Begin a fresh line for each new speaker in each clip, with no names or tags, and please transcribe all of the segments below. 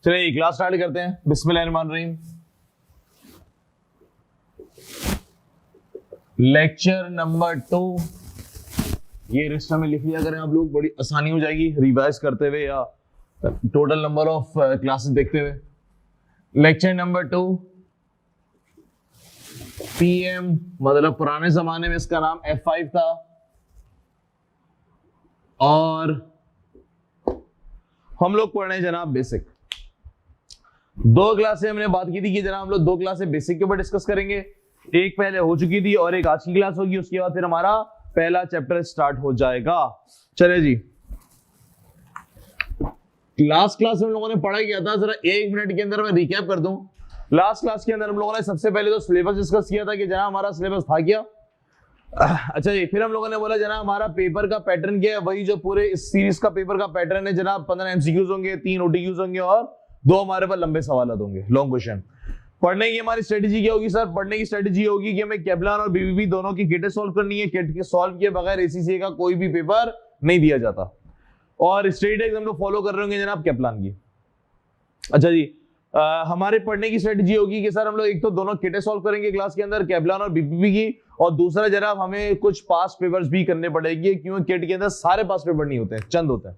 चलिए class start करते हैं। बिस्मिल्लाहिर्रहमानिर्रहीम। लेक्चर नंबर 2 ये रजिस्टर में लिख लिया करें आप लोग, बड़ी आसानी हो जाएगी रिवाइज करते हुए या टोटल नंबर ऑफ क्लासेस देखते हुए। लेक्चर नंबर 2 पीएम, मतलब पुराने जमाने में इसका नाम F5 था, और हम लोग पढ़ रहे हैं जनाब बेसिक। दो क्लासें हमने बात की थी कि जनाब हम लोग दो क्लासें बेसिक के ऊपर डिस्कस करेंगे। एक पहले हो चुकी थी और एक आज की क्लास होगी, उसके बाद फिर हमारा पहला चैप्टर स्टार्ट हो जाएगा। चले जी, लास्ट क्लास में हम लोगों ने पढ़ा किया था, जरा 1 मिनट के अंदर मैं रिकैप कर दूं। लास्ट क्लास के अंदर हम लोगों ने सबसे पहले तो सिलेबस डिस्कस किया था कि जनाब हमारा सिलेबस था क्या। अच्छा जी, फिर हम लोगों ने बोला जनाब हमारा पेपर का पैटर्न क्या है, वही जो पूरे इस सीरीज का पेपर का पैटर्न है जनाब। 15 एमसीक्यूज होंगे, 3 ओटीक्यूज होंगे और 2 हमारे पास लंबे सवाल होंगे, लॉन्ग क्वेश्चन। पढ़ने की हमारी स्ट्रेटेजी क्या होगी सर? पढ़ने की स्ट्रेटेजी होगी कि हमें केपलान और बीबीबी दोनों की किटें सॉल्व करनी है। किट के सॉल्व किए बगैर एसीसीए का कोई भी पेपर नहीं दिया जाता, और स्ट्रेटेजी हम लोग फॉलो कर रहे होंगे जनाब केपलान की। अच्छा जी, हमारे पढ़ने की स्ट्रेटेजी होगी कि सर हम लोग एक तो दोनों किटें सॉल्व करेंगे क्लास के अंदर, केपलान और बीबीबी की, और दूसरा जनाब हमें कुछ पास पेपर्स भी करने पड़ेंगे, क्योंकि किट के अंदर सारे पास पेपर नहीं होते हैं, चंद होते हैं।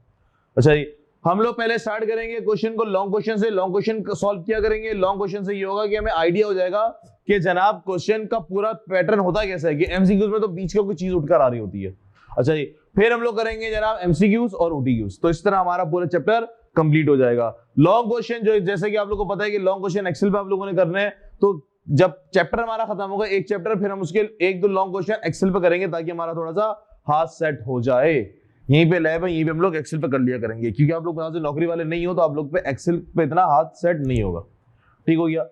अच्छा जी, हम लोग पहले स्टार्ट करेंगे क्वेश्चन को लॉन्ग क्वेश्चन से। लॉन्ग क्वेश्चन सॉल्व किया करेंगे। लॉन्ग क्वेश्चन से ये होगा कि हमें आइडिया हो जाएगा कि जनाब क्वेश्चन का पूरा पैटर्न होता कैसा है, कि एमसीक्यूज में तो बीच का कोई चीज उठकर आ रही होती है। अच्छा जी, फिर हम लोग करेंगे जनाब एमसीक्यूज और ओटीक्यूज, तो इस तरह हमारा पूरा चैप्टर कंप्लीट हो जाएगा। लॉन्ग क्वेश्चन जो जैसे कि आप लोगों को पता है कि लॉन्ग क्वेश्चन एक्सेल पे आप लोगों ने करने हैं, तो जब चैप्टर हमारा खत्म होगा एक चैप्टर, फिर हम उसके 1-2 लॉन्ग क्वेश्चन एक्सेल पे करेंगे ताकि हमारा थोड़ा सा हाथ सेट हो जाए। यहीं पे लैब है, यहीं पे हम लोग एक्सेल पे कर लिया करेंगे, क्योंकि आप लोग से नौकरी वाले नहीं हो तो आप लोग पे एक्सेल पे इतना हाथ सेट नहीं होगा। ठीक हो गया।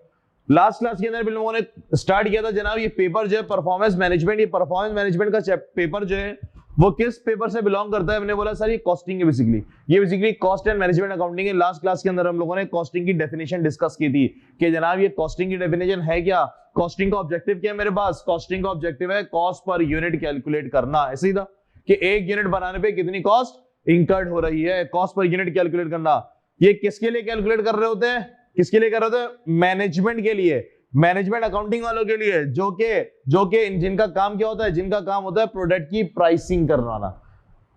लास्ट क्लास के अंदर लोगों ने स्टार्ट किया था जनाब ये पेपर जो है परफॉर्मेंस मैनेजमेंट। ये परफॉर्मेंस मैनेजमेंट का पेपर जो है वो किस पेपर से बिलोंग करता है? हमने बोला सर ये कॉस्टिंग है बेसिकली। ये basically cost and management accounting है। लास्ट क्लास के अंदर हम लोगों ने कॉस्टिंग की डेफिनेशन डिस्कस की थी कि जनाब ये कॉस्टिंग की डेफिनेशन है क्या, कॉस्टिंग का ऑब्जेक्टिव क्या है मेरे पास? कॉस्टिंग का ऑब्जेक्टिव है कॉस्ट पर यूनिट कैलकुलेट करना। ऐसे ही था कि एक यूनिट बनाने पे कितनी कॉस्ट इंकर्ड हो रही है, कॉस्ट पर यूनिट कैलकुलेट करना। ये किसके लिए कैलकुलेट कर रहे होते हैं? किसके लिए कर रहे होते हैं? मैनेजमेंट के लिए, मैनेजमेंट अकाउंटिंग वालों के लिए, जो के जिनका काम क्या होता है? जिनका काम होता है प्रोडक्ट की प्राइसिंग करवाना,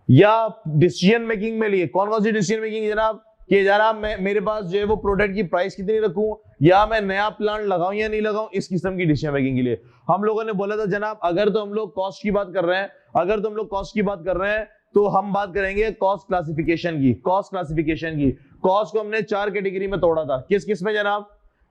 या डिसीजन मेकिंग में लिए। कौन कौन सी डिसीजन मेकिंग जनाब? कि जनाब मेरे पास जो है वो प्रोडक्ट की प्राइस कितनी रखूं, या मैं नया प्लान लगाऊं या नहीं लगाऊं, इस किस्म की डिसीजन मेकिंग के लिए हम लोगों ने बोला था जनाब अगर तो हम लोग कॉस्ट की बात कर रहे हैं, अगर तो हम लोग कॉस्ट की बात कर रहे हैं तो हम बात करेंगे कॉस्ट क्लासिफिकेशन की। कॉस्ट क्लासिफिकेशन की कॉस्ट को हमने 4 कैटेगरी में तोड़ा था। किस किस में जनाब?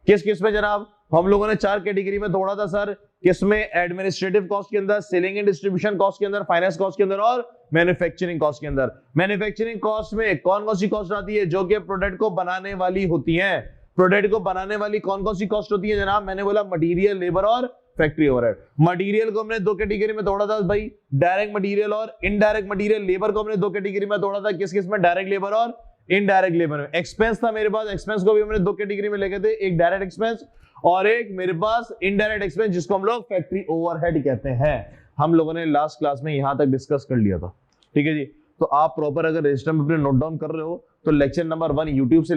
किस किस में जनाब? हम लोगों ने 4 कैटेगरी में तोड़ा था सर। किसमें? एडमिनिस्ट्रेटिव कॉस्ट के अंदर, सेलिंग एंड डिस्ट्रीब्यूशन कॉस्ट के अंदर, फाइनेंस कॉस्ट के अंदर और मैन्युफैक्चरिंग कॉस्ट के अंदर। मैन्युफैक्चरिंग कॉस्ट में कौन कौन सी कॉस्ट आती है? जो कि प्रोडक्ट को बनाने वाली होती है। प्रोडक्ट को बनाने वाली कौन कौन सी कॉस्ट होती है जनाब? मैंने बोला मटेरियल, लेबर और फैक्ट्री ओवरहेड। मटेरियल को हमने 2 कैटेगरी में तोड़ा था भाई, डायरेक्ट मटेरियल और इनडायरेक्ट मटेरियल। लेबर को हमने 2 कैटेगरी में तोड़ा था, किस किस में? डायरेक्ट लेबर और इनडायरेक्ट लेबर में। एक्सपेंस था मेरे पास, एक्सपेंस को भी हमने 2 कैटेगरी में लेके थे, एक डायरेक्ट एक्सपेंस और एक मेरे पास इनडायरेक्ट एक्सपेंस, जिसको हम लोग फैक्ट्री ओवरहेड कहते हैं। हम लोगों ने लास्ट क्लास में यहां तक डिस्कस कर लिया था। ठीक है जी, तो आप प्रॉपर अगर रजिस्टर में अपने नोट डाउन कर रहे हो तो लेक्चर नंबर 1 यूट्यूब से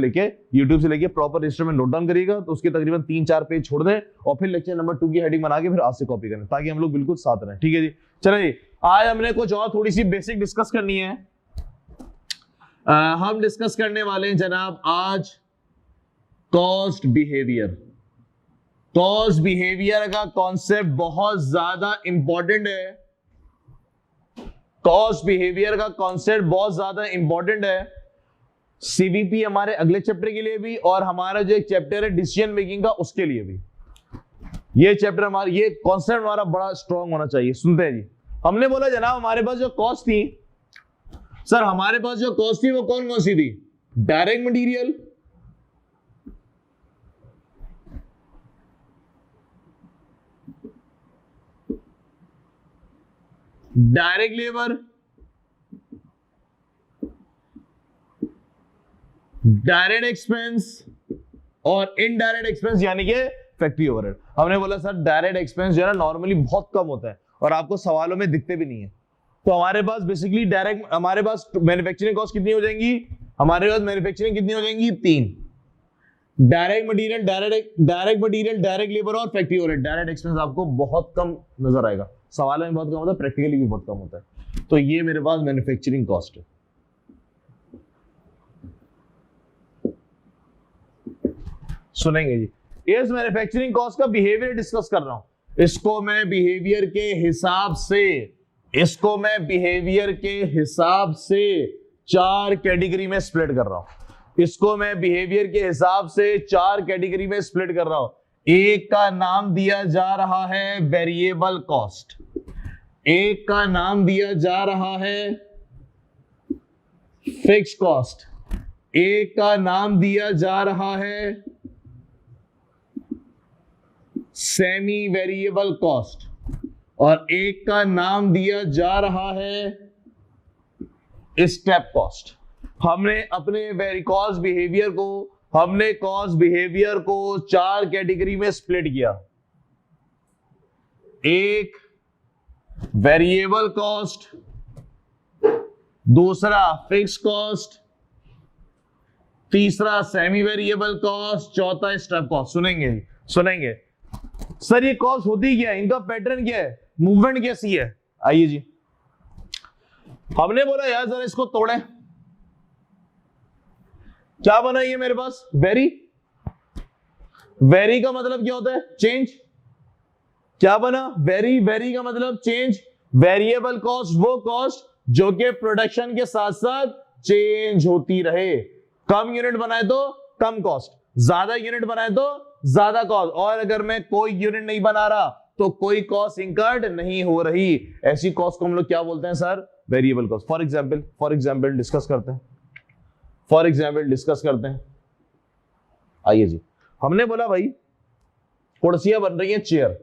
लेके प्रॉपर रजिस्टर में नोट डाउन करिएगा, तो उसके तकरीबन 3-4 पेज छोड़ दें और फिर लेक्चर नंबर 2 की हेडिंग बना के फिर आज से कॉपी करें, ताकि हम लोग बिल्कुल साथ रहें। ठीक है जी, चलो जी, आज हमने कुछ और थोड़ी सी बेसिक डिस्कस करनी है। हम डिस्कस करने वाले हैं जनाब आज कॉस्ट बिहेवियर। कॉस्ट बिहेवियर का कॉन्सेप्ट बहुत ज्यादा इंपॉर्टेंट है। कॉस्ट बिहेवियर का कॉन्सेप्ट बहुत ज्यादा इंपॉर्टेंट है सीवीपी हमारे अगले चैप्टर के लिए भी, और हमारा जो एक चैप्टर है डिसीजन मेकिंग का उसके लिए भी। ये चैप्टर हमारा, ये कॉन्सेप्ट हमारा बड़ा स्ट्रांग होना चाहिए। सुनते हैं जी, हमने बोला जनाब हमारे पास जो कॉस्ट थी सर, हमारे पास जो कॉस्ट थी वो कौन कौन सी थी? Direct material, direct labour, direct expense और इनडायरेक्ट एक्सपेंस यानी कि फैक्ट्री ओवरहेड। हमने बोला सर डायरेक्ट एक्सपेंस जो है ना नॉर्मली बहुत कम होता है और आपको सवालों में दिखते भी नहीं है। तो हमारे पास बेसिकली डायरेक्ट, हमारे पास मैन्युफैक्चरिंग कॉस्ट कितनी हो जाएंगी? हमारे पास मैन्युफैक्चरिंग कितनी हो जाएंगी? 3। Direct material, direct material, direct labour और फैक्ट्री ओवरहेड। डायरेक्ट एक्सपेंस आपको बहुत कम नजर आएगा, सवाल में बहुत कम होता है, प्रैक्टिकली भी बहुत कम होता है। तो ये मेरे पास मैन्युफैक्चरिंग कॉस्ट है। सुनेंगे जी, इस मैन्युफैक्चरिंग कॉस्ट का बिहेवियर डिस्कस कर रहा हूं। इसको मैं बिहेवियर के हिसाब से, इसको मैं बिहेवियर के हिसाब से 4 कैटेगरी में स्प्लिट कर रहा हूं। इसको मैं बिहेवियर के हिसाब से 4 कैटेगरी में स्प्लिट कर रहा हूं। एक का नाम दिया जा रहा है वेरिएबल कॉस्ट, एक का नाम दिया जा रहा है फिक्स कॉस्ट, एक का नाम दिया जा रहा है सेमी वेरिएबल कॉस्ट, और एक का नाम दिया जा रहा है स्टेप कॉस्ट। हमने अपने कॉस्ट बिहेवियर को, हमने कॉस्ट बिहेवियर को 4 कैटेगरी में स्प्लिट किया। एक वेरिएबल कॉस्ट, दूसरा फिक्स कॉस्ट, तीसरा सेमी वेरिएबल कॉस्ट, चौथा स्टेप कॉस्ट। सुनेंगे सर ये कॉस्ट होती क्या है, इनका पैटर्न क्या है, मूवमेंट कैसी है। आइए जी, हमने बोला यार जरा इसको तोड़े, क्या बना ये मेरे पास वेरी। वेरी का मतलब क्या होता है, चेंज। क्या बना वेरी, वेरी का मतलब चेंज। वेरिएबल कॉस्ट वो कॉस्ट जो कि प्रोडक्शन के साथ साथ चेंज होती रहे। कम यूनिट बनाए तो कम कॉस्ट, ज्यादा यूनिट बनाए तो ज्यादा कॉस्ट, और अगर मैं कोई यूनिट नहीं बना रहा तो कोई कॉस्ट इंकर्ड नहीं हो रही। ऐसी कॉस्ट को हम लोग क्या बोलते हैं sir, variable cost. For example discuss करते हैं, आइए जी, हमने बोला भाई कुर्सियां बन रही हैं चेयर,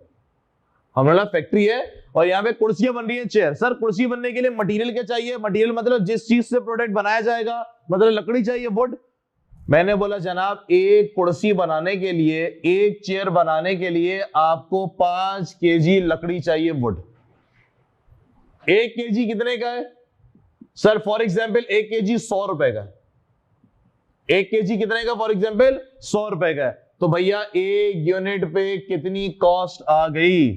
हमारा फैक्ट्री है और यहाँ पे कुर्सियां बन रही हैं चेयर। सर कुर्सी बनने के लिए मटेरियल क्या चाहिए, मटेरियल मतलब जिस चीज से प्रोडक्ट बनाया जाएगा, मतलब लकड़ी चाहिए, वुड। मैंने बोला जनाब एक कुर्सी बनाने के लिए, एक चेयर बनाने के लिए आपको 5 केजी लकड़ी चाहिए, वुड। 1 केजी कितने का है सर, फॉर एग्जाम्पल 1 केजी 100 रुपए का है। 1 केजी कितने का, फॉर एग्जाम्पल 100 रुपए का है। तो भैया एक यूनिट पे कितनी कॉस्ट आ गई,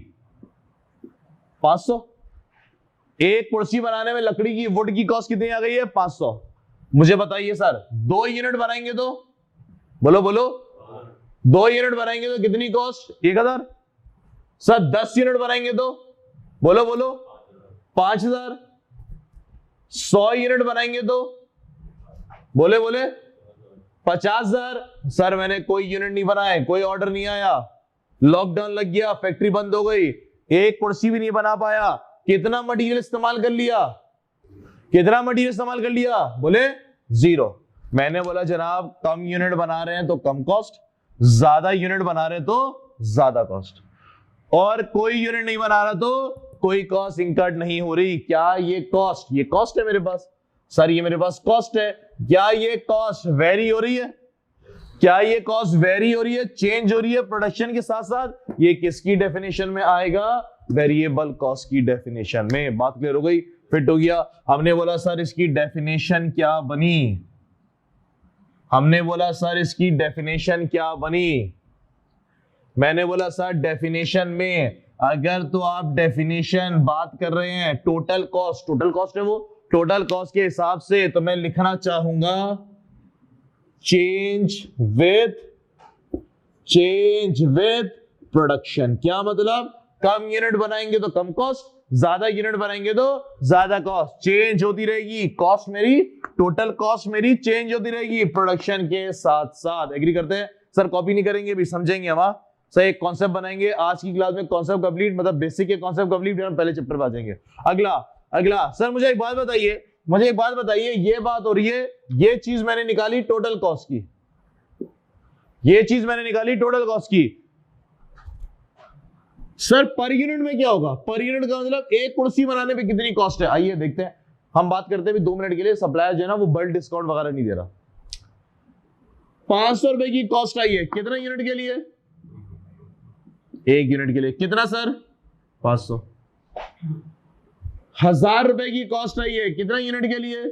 500। एक कुर्सी बनाने में लकड़ी की, वुड की कॉस्ट कितनी आ गई है, 500। मुझे बताइए सर 2 यूनिट बनाएंगे तो, बोलो 2 यूनिट बनाएंगे तो कितनी कॉस्ट, 1000। सर 10 यूनिट बनाएंगे तो, बोलो 5000। 100 यूनिट बनाएंगे तो, बोले 50,000। सर मैंने कोई यूनिट नहीं बनाए, कोई ऑर्डर नहीं आया, लॉकडाउन लग गया, फैक्ट्री बंद हो गई, एक कुर्सी भी नहीं बना पाया, कितना मटेरियल इस्तेमाल कर लिया, बोले 0। मैंने बोला जनाब कम यूनिट बना रहे हैं तो कम कॉस्ट, ज्यादा यूनिट बना रहे हैं तो ज्यादा कॉस्ट, और कोई यूनिट नहीं बना रहा तो कोई कॉस्ट इंकर्ड नहीं हो रही। क्या ये कॉस्ट है मेरे पास, सर ये मेरे पास कॉस्ट है। क्या ये कॉस्ट वेरी हो रही है, चेंज हो रही है प्रोडक्शन के साथ साथ। ये किसकी डेफिनेशन में आएगा, वेरिएबल कॉस्ट की डेफिनेशन में। बात क्लियर हो गई, फिट हो गया। हमने बोला सर इसकी डेफिनेशन क्या बनी, मैंने बोला सर डेफिनेशन में, अगर तो आप डेफिनेशन बात कर रहे हैं टोटल कॉस्ट है वो, टोटल कॉस्ट के हिसाब से तो मैं लिखना चाहूंगा चेंज विथ प्रोडक्शन। क्या मतलब, कम यूनिट बनाएंगे तो कम कॉस्ट, ज्यादा यूनिट बनाएंगे तो ज्यादा कॉस्ट, चेंज होती रहेगी कॉस्ट मेरी, टोटल कॉस्ट मेरी चेंज होती रहेगी प्रोडक्शन के साथ साथ। एग्री करते हैं सर, कॉपी नहीं करेंगे भी, समझेंगे हम सर। एक कॉन्सेप्ट बनाएंगे आज की क्लास में, कॉन्सेप्ट कंप्लीट, मतलब बेसिक के कॉन्सेप्ट कंप्लीट, हम पहले चैप्टर पे आ जाएंगे। अगला सर मुझे एक बात बताइए, ये बात हो रही है, ये चीज मैंने निकाली टोटल कॉस्ट की, सर पर यूनिट में क्या होगा, पर यूनिट का मतलब एक कुर्सी बनाने पे कितनी कॉस्ट है। आइए देखते हैं, हम बात करते हैं 2 मिनट के लिए। सप्लायर जो है ना वो बल्क डिस्काउंट वगैरह नहीं दे रहा। 500 रुपए की कॉस्ट आई है, कितना यूनिट के लिए, 1 यूनिट के लिए। कितना सर, 500। 1000 रुपए की कॉस्ट आई है, कितना यूनिट के लिए,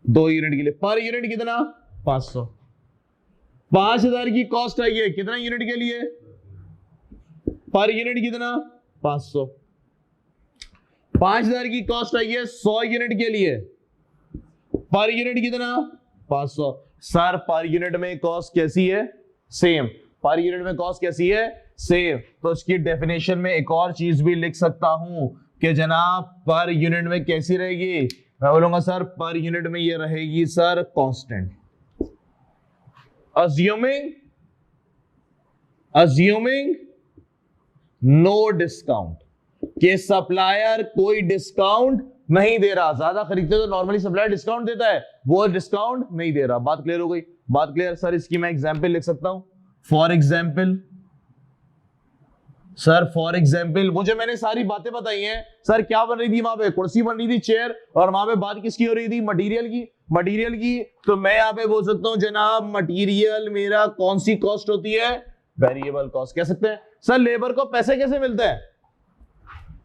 2 यूनिट के लिए। पर यूनिट कितना, 500। 5,000 की कॉस्ट आई है कितना यूनिट के लिए? पर यूनिट कितना? 500। 5,000 की कॉस्ट आई है 100 यूनिट के लिए, पर यूनिट कितना? 500। सर पर यूनिट में कॉस्ट कैसी है? सेम। पर यूनिट में कॉस्ट कैसी है? सेम। तो इसकी डेफिनेशन में एक और चीज भी लिख सकता हूं कि जनाब पर यूनिट में कैसी रहेगी? मैं बोलूंगा सर पर यूनिट में ये रहेगी sir constant. assuming no discount, कि सप्लायर कोई डिस्काउंट नहीं दे रहा। ज्यादा खरीदते तो नॉर्मली सप्लायर डिस्काउंट देता है, वो डिस्काउंट नहीं दे रहा। बात क्लियर हो गई? बात क्लियर सर। इसकी मैं एग्जांपल लिख सकता हूं। For example sir, for example मुझे मैंने सारी बातें बताई हैं सर। क्या बन रही थी वहां पे? कुर्सी बन रही थी, चेयर, और वहां पे बात किसकी हो रही थी? मटेरियल की। मटेरियल की। तो मैं यहां पे बोल सकता हूं जनाब मटेरियल मेरा कौन सी कॉस्ट होती है? वेरिएबल कॉस्ट कह सकते हैं। सर लेबर को पैसे कैसे मिलते हैं?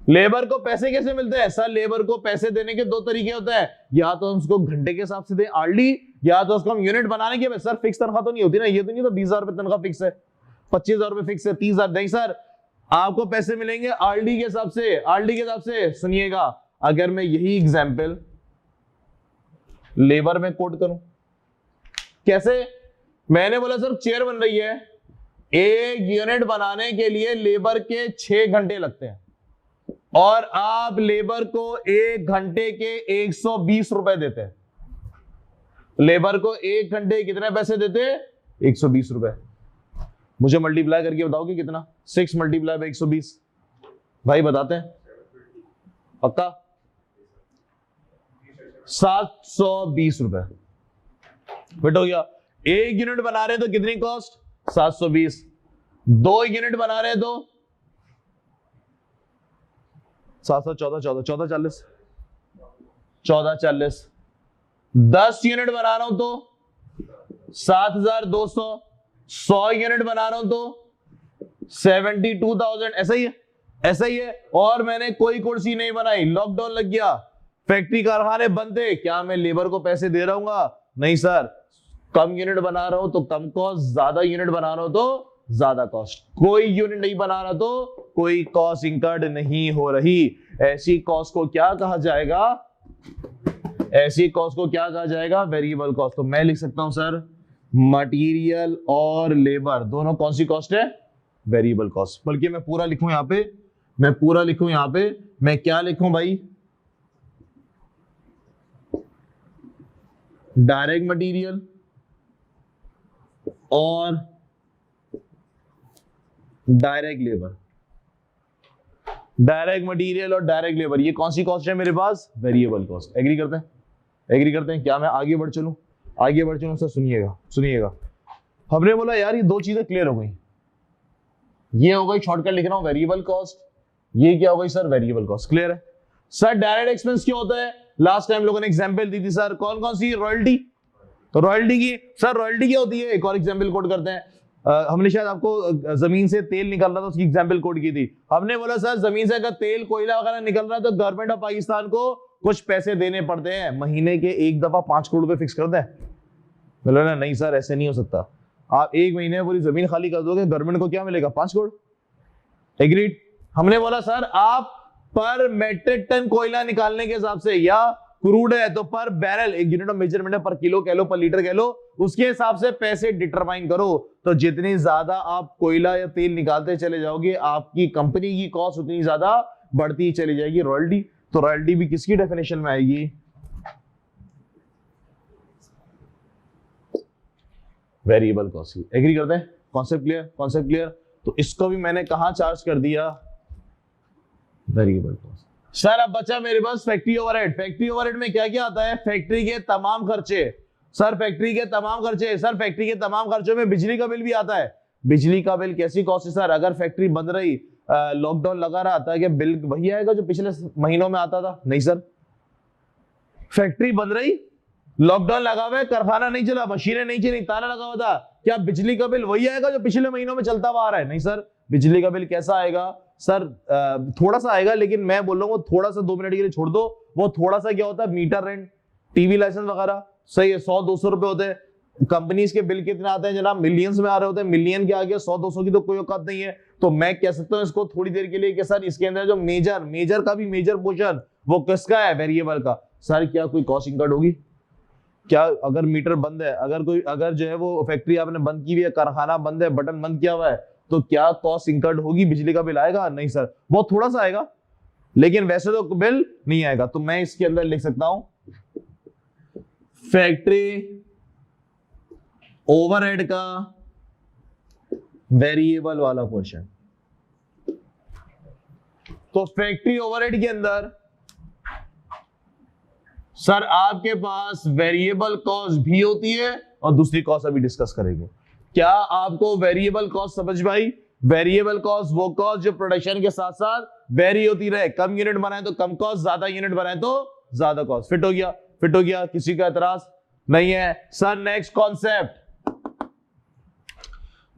लेबर को पैसे कैसे मिलते हैं? सर लेबर को पैसे देने के दो तरीके होते हैं, या तो हम उसको घंटे के हिसाब से दें आरडी, या तो उसको हम यूनिट बनाने के। सर फिक्स तनख्वाह तो नहीं होती ना, ये तो नहीं तो 20,000 रुपए तनख्वाह फिक्स है, 25,000 रुपए फिक्स है, 30,000 नहीं सर। आपको पैसे मिलेंगे आरडी के हिसाब से। आरडी के हिसाब से सुनिएगा, अगर मैं यही एग्जाम्पल लेबर में कोट करूं, कैसे? मैंने बोला सर चेयर बन रही है, एक यूनिट बनाने के लिए लेबर के 6 घंटे लगते हैं, और आप लेबर को 1 घंटे के 120 रुपए देते हैं। लेबर को 1 घंटे कितने पैसे देते हैं? 120 रुपए। मुझे मल्टीप्लाई करके बताओगे कितना? 6 मल्टीप्लाई बाय 120 भाई बताते हैं पक्का? 720 रुपए फिट हो गया। 1 यूनिट बना रहे हैं तो कितनी कॉस्ट? 720। 2 यूनिट बना रहे हैं तो 1440 10 यूनिट बना रहा हूं तो 7,200। 100 यूनिट बना रहा हूं तो 72,000। ऐसा ही है, ऐसा ही है। और मैंने कोई कुर्सी नहीं बनाई, लॉकडाउन लग गया, फैक्ट्री कारखाने बंद थे, क्या मैं लेबर को पैसे दे रहूंगा? नहीं सर। कम यूनिट बना रहा हूं तो कम कॉस्ट, ज्यादा यूनिट बना रहा हूं तो ज्यादा कॉस्ट। कोई यूनिट नहीं बना रहा तो कोई कॉस्ट इंकर्ड नहीं हो रही। ऐसी कॉस्ट को क्या कहा जाएगा? ऐसी कॉस्ट को क्या कहा जाएगा? Variable cost. तो मैं लिख सकता हूं सर मटेरियल और लेबर दोनों कौन सी कॉस्ट है? Variable cost. बल्कि मैं पूरा लिखूं यहां पे, मैं क्या लिखूं भाई? डायरेक्ट मटेरियल और डायरेक्ट लेबर। डायरेक्ट मटेरियल और डायरेक्ट लेबर, ये कौन सी कॉस्ट है मेरे पास? Variable cost. एग्री करते हैं? एग्री करते हैं? क्या मैं आगे बढ़ चलूं? आगे बढ़ चलूं सर? सुनिएगा। हमने बोला यार ये दो चीजें क्लियर हो गई। ये हो गई, शॉर्टकट लिख रहा हूं, वेरिएबल कॉस्ट। ये क्या हो गई सर? Variable cost. क्लियर है सर? डायरेक्ट एक्सपेंस क्या होता है? लास्ट टाइम लोगों ने एग्जांपल दी थी सर, कौन कौन सी? रॉयल्टी। तो रॉयल्टी की सर, रॉयल्टी क्या होती है? एक और एग्जांपल कोट करते हैं। हमने शायद आपको जमीन से तेल निकल रहा था उसकी एग्जांपल कोट की थी। हमने बोला सर जमीन से अगर तेल कोयला वगैरह निकल रहा है तो गवर्नमेंट ऑफ पाकिस्तान को कुछ पैसे देने पड़ते हैं, महीने के एक दफा 5 करोड़ रुपए फिक्स कर दें। बोला ना नहीं सर ऐसे नहीं हो सकता, आप 1 महीने में पूरी जमीन खाली कर दोगे, गवर्नमेंट को क्या मिलेगा? 5 करोड़। एग्रीड। हमने बोला सर आप पर मेट्रिक टन कोयला निकालने के हिसाब से, या क्रूड है तो पर बैरल, एक यूनिट ऑफ मेजरमेंट है, पर किलो कह लो, पर लीटर कह लो, उसके हिसाब से पैसे डिटरमाइन करो। तो जितनी ज्यादा आप कोयला या तेल निकालते चले जाओगे, आपकी कंपनी की कॉस्ट उतनी ज्यादा बढ़ती चली जाएगी। रॉयल्टी, तो रॉयल्टी भी किसकी डेफिनेशन में आएगी? वेरिएबल कॉस्ट की। एग्री करते हैं? Concept clear? Concept clear? तो इसको भी मैंने कहां चार्ज कर दिया? Variable cost. सर अब बचा मेरे पास फैक्ट्री ओवरहेड। फैक्ट्री ओवरहेड में क्या क्या आता है? फैक्ट्री के तमाम खर्चे। सर फैक्ट्री के तमाम खर्चे, सर फैक्ट्री के तमाम खर्चों में बिजली का बिल भी आता है। बिजली का बिल कैसी कॉस्ट है सर? अगर फैक्ट्री बंद रही, लॉकडाउन लगा रहा था, क्या बिल वही आएगा जो पिछले महीनों में आता था? नहीं सर। फैक्ट्री बंद रही, लॉकडाउन लगा हुआ है, कारखाना नहीं चला, मशीनें नहीं चली, ताला लगा हुआ था, क्या बिजली का बिल वही आएगा जो पिछले महीनों में चलता हुआ आ रहा है? नहीं सर। बिजली का बिल कैसा आएगा सर? थोड़ा सा आएगा, लेकिन मैं बोल रहा हूँ थोड़ा सा 2 मिनट के लिए छोड़ दो। वो थोड़ा सा क्या होता है? मीटर रेंट, टीवी लाइसेंस वगैरह, सही है, 100-200 रुपए होते हैं। कंपनीज के बिल कितने आते हैं जनाब, मिलियंस में आ रहे होते हैं, मिलियन के आगे 100-200 की तो कोई औकात नहीं है। तो मैं कह सकता हूं इसको थोड़ी देर के लिए कि सर इसके अंदर जो मेजर का भी मेजर पोर्शन वो किसका है, वेरिएबल का। सर क्या कोई कॉस्ट इनकर्ड होगी क्या? अगर मीटर बंद है, अगर जो है वो फैक्ट्री आपने बंद की हुई है, कारखाना बंद है, बटन बंद किया हुआ है, तो क्या कॉस्ट इनकर्ड होगी? बिजली का बिल आएगा? नहीं सर, बहुत थोड़ा सा आएगा, लेकिन वैसे तो बिल नहीं आएगा। तो मैं इसके अंदर लिख सकता हूं फैक्ट्री ओवरहेड का वेरिएबल वाला पोर्शन। तो फैक्ट्री ओवरहेड के अंदर सर आपके पास वेरिएबल कॉस्ट भी होती है और दूसरी कॉस्ट अभी डिस्कस करेंगे। क्या आपको वेरिएबल कॉस्ट समझ भाई? वेरिएबल कॉस्ट वो कॉस्ट जो प्रोडक्शन के साथ साथ वेरी होती रहे, कम यूनिट बनाए तो कम कॉस्ट, ज्यादा यूनिट बनाए तो ज्यादा कॉस्ट। फिट हो गया? फिट हो गया? किसी का एतराज नहीं है? सर नेक्स्ट कॉन्सेप्ट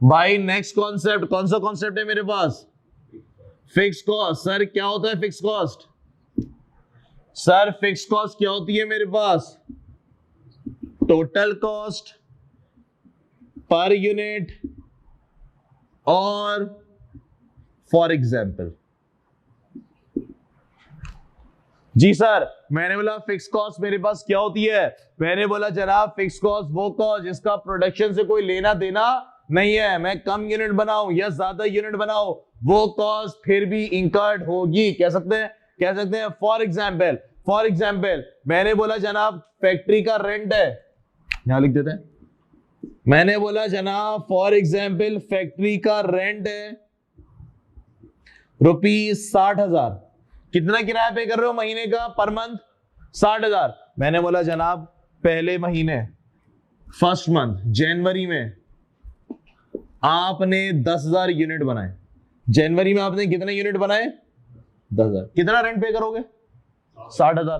भाई, नेक्स्ट कॉन्सेप्ट कौन सा कॉन्सेप्ट है मेरे पास? Fix cost. सर क्या होता है fix cost? Sir fix cost क्या होती है मेरे पास? टोटल कॉस्ट पर यूनिट और फॉर एग्जाम्पल। जी सर, मैंने बोला फिक्स कॉस्ट मेरे पास क्या होती है? मैंने बोला जनाब फिक्स कॉस्ट वो कॉस्ट जिसका प्रोडक्शन से कोई लेना देना नहीं है, मैं कम यूनिट बनाऊं या ज्यादा यूनिट बनाऊं वो कॉस्ट फिर भी इंकर्ड होगी। कह सकते हैं फॉर एग्जाम्पल मैंने बोला जनाब फैक्ट्री का रेंट है, यहां लिख देते हैं। मैंने बोला जनाब फॉर एग्जाम्पल फैक्ट्री का रेंट है ₹60,000। कितना किराया पे कर रहे हो महीने का पर मंथ? 60,000। मैंने बोला जनाब पहले महीने फर्स्ट मंथ जनवरी में आपने 10,000 यूनिट बनाए। जनवरी में आपने कितने यूनिट बनाए? 10,000। कितना रेंट पे करोगे? 60,000।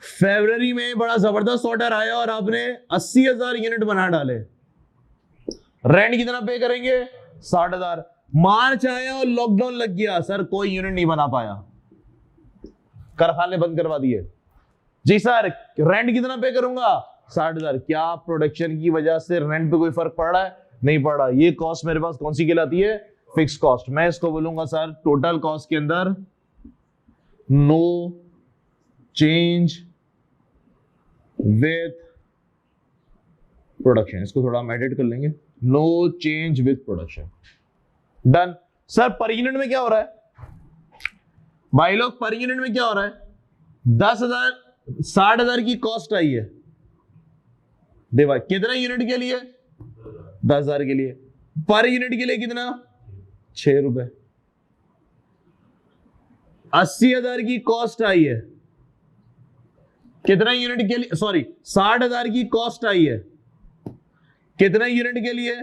फरवरी में बड़ा जबरदस्त ऑर्डर आया और आपने 80,000 यूनिट बना डाले। रेंट कितना पे करेंगे? 60,000। मार्च आया और लॉकडाउन लग गया, सर कोई यूनिट नहीं बना पाया, कारखाने बंद करवा दिए। जी सर रेंट कितना पे करूंगा? 60,000। क्या प्रोडक्शन की वजह से रेंट पे कोई फर्क पड़ रहा है? नहीं पड़ रहा। ये कॉस्ट मेरे पास कौन सी कहलाती है? Fix cost. मैं इसको बोलूंगा सर टोटल कॉस्ट के अंदर नो चेंज विथ प्रोडक्शन। इसको थोड़ा हम एडिट कर लेंगे, no change with production. Done. Sir पर यूनिट में क्या हो रहा है भाई लोग? पर यूनिट में क्या हो रहा है? 10,000 60,000 की कॉस्ट आई है, देखा कितना यूनिट के लिए? 10,000 के लिए। पर यूनिट के लिए कितना? 6 रुपए। 80,000 की कॉस्ट आई है, कितना यूनिट के लिए? सॉरी 60,000 की कॉस्ट आई है, कितना यूनिट के लिए?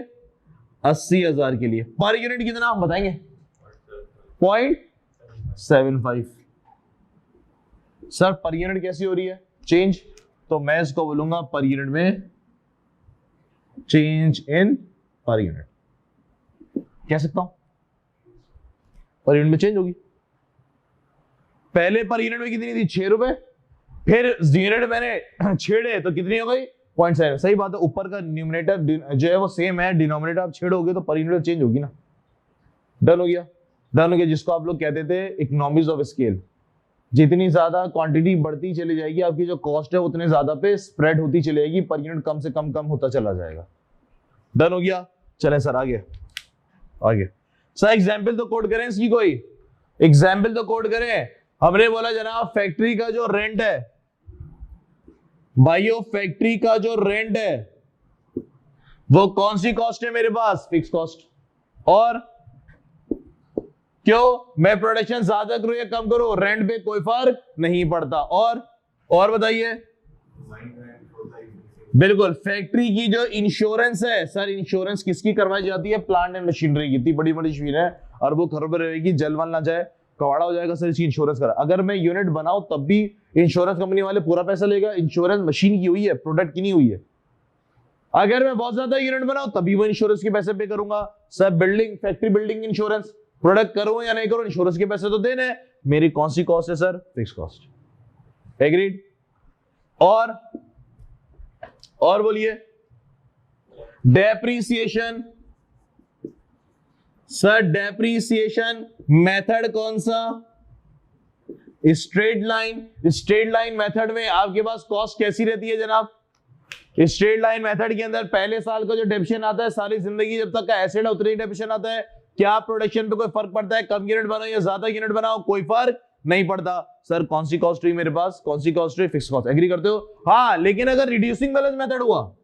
80,000 के लिए। पर यूनिट कितना आप बताएंगे? 0.75। सर पर यूनिट कैसी हो रही है चेंज? तो मैं इसको बोलूंगा पर यूनिट में चेंज इन पर यूनिट। कह सकता हूं पर यूनिट में चेंज होगी। पहले पर यूनिट में कितनी थी? 6 रुपए। फिर यूनिट मैंने छेड़े तो कितनी हो गई? 0.7। सही बात है, ऊपर का न्यूमरेटर जो है वो सेम है, डिनोमिनेटर आप छेड़ोगे तो पर यूनिट चेंज होगी ना। डन हो गया? डन हो गया। जिसको आप लोग कहते थे इकोनॉमीज ऑफ स्केल। जितनी ज्यादा क्वांटिटी बढ़ती चली जाएगी आपकी जो कॉस्ट है उतने ज्यादा पे स्प्रेड होती चली जाएगी, पर यूनिट कम से कम होता चला जाएगा। डन हो गया? चलें सर आगे सर एग्जाम्पल तो कोड करें इसकी, कोई एग्जाम्पल तो कोड करें। हमने बोला जनाब फैक्ट्री का जो रेंट है भाइयों, फैक्ट्री का जो रेंट है वो कौन सी कॉस्ट है मेरे पास? Fix cost. और क्यों? मैं प्रोडक्शन ज्यादा करूं या कम करूं, रेंट पे कोई फर्क नहीं पड़ता। और बताइए। बिल्कुल। फैक्ट्री की जो इंश्योरेंस है, सर इंश्योरेंस किसकी करवाई जाती है? प्लांट एंड मशीनरी की। इतनी बड़ी बड़ी मशीन है, अरबों खरबों रहेगी, जलवन ना जाए, कवाड़ा हो जाएगा, सर इसकी इंश्योरेंस करा। अगर मैं यूनिट बनाऊं तब भी इंश्योरेंस कंपनी वाले पूरा पैसा लेगा। इंश्योरेंस मशीन की हुई है, प्रोडक्ट की नहीं हुई है। अगर मैं बहुत ज्यादा यूनिट बनाऊं तभी वो इंश्योरेंस के पैसे पे करूंगा। Sir building, factory building insurance, product करूं या नहीं करूं, इंश्योरेंस के पैसे तो देने हैं। मेरी कौन सी कॉस्ट है सर? Fix cost. एग्रीड? और बोलिए। डेप्रीसिएशन, सर डेप्रीसिएशन मेथड कौन सा? Straight line. Straight line method में आपके पास कॉस्ट कैसी रहती है जनाब? स्ट्रेट लाइन मेथड के अंदर पहले साल का जो डेप्रिसिएशन आता है, सारी जिंदगी जब तक का एसेट है उतना ही डेप्रिसिएशन आता है। क्या प्रोडक्शन पे कोई फर्क पड़ता है? कम यूनिट बनाओ या ज्यादा यूनिट बनाओ, कोई फर्क नहीं पड़ता। सर कौन सी कॉस्ट हुई मेरे पास? कौन सी कॉस्ट हुई? Fix cost. एग्री करते हो? हाँ, लेकिन अगर रिड्यूसिंग बैलेंस मेथड हुआ,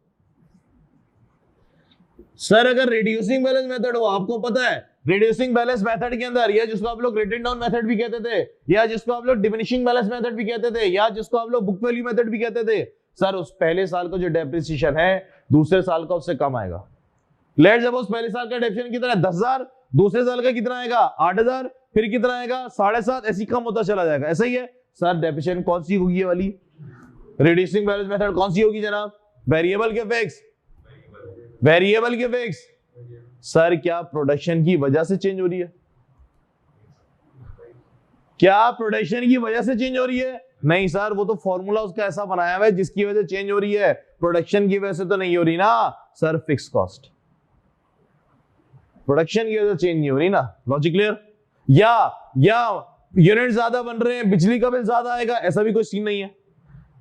सर अगर रिड्यूसिंग बैलेंस मेथड हुआ, आपको पता है रिड्यूसिंग बैलेंस मेथड के अंदर, या जिसको आप लोग रिटन डाउन मेथड भी कहते थे, या जिसको आप लोग डिमिनिशिंग बैलेंस मेथड भी कहते थे, या जिसको आप लोग बुक वैल्यू मेथड भी कहते थे, सर उस पहले साल का जो डेप्रिसिएशन है दूसरे साल का उससे कम आएगा। लेट्स सपोज पहले साल का डेप्रिसिएशन कितना है? 10,000। दूसरे साल का कितना आएगा? 8,000। फिर कितना आएगा? 7.5। ऐसी कम होता चला जाएगा। ऐसा ही है सर। डेप्रिसिएशन कौन सी होगी ये वाली? रिड्यूसिंग बैलेंस मेथड कौन सी होगी जनाब? वेरिएबल के फिक्स? वेरिएबल के फिक्स। सर क्या प्रोडक्शन की वजह से चेंज हो रही है? क्या प्रोडक्शन की वजह से चेंज हो रही है? नहीं सर, वो तो फॉर्मूला उसका ऐसा बनाया हुआ है जिसकी वजह से चेंज हो रही है, प्रोडक्शन की वजह से तो नहीं हो रही ना सर। फिक्स कॉस्ट प्रोडक्शन की वजह से चेंज नहीं हो रही ना। Logic clear? या यूनिट ज्यादा बन रहे हैं, बिजली का बिल ज्यादा आएगा, ऐसा भी कोई सीन नहीं है।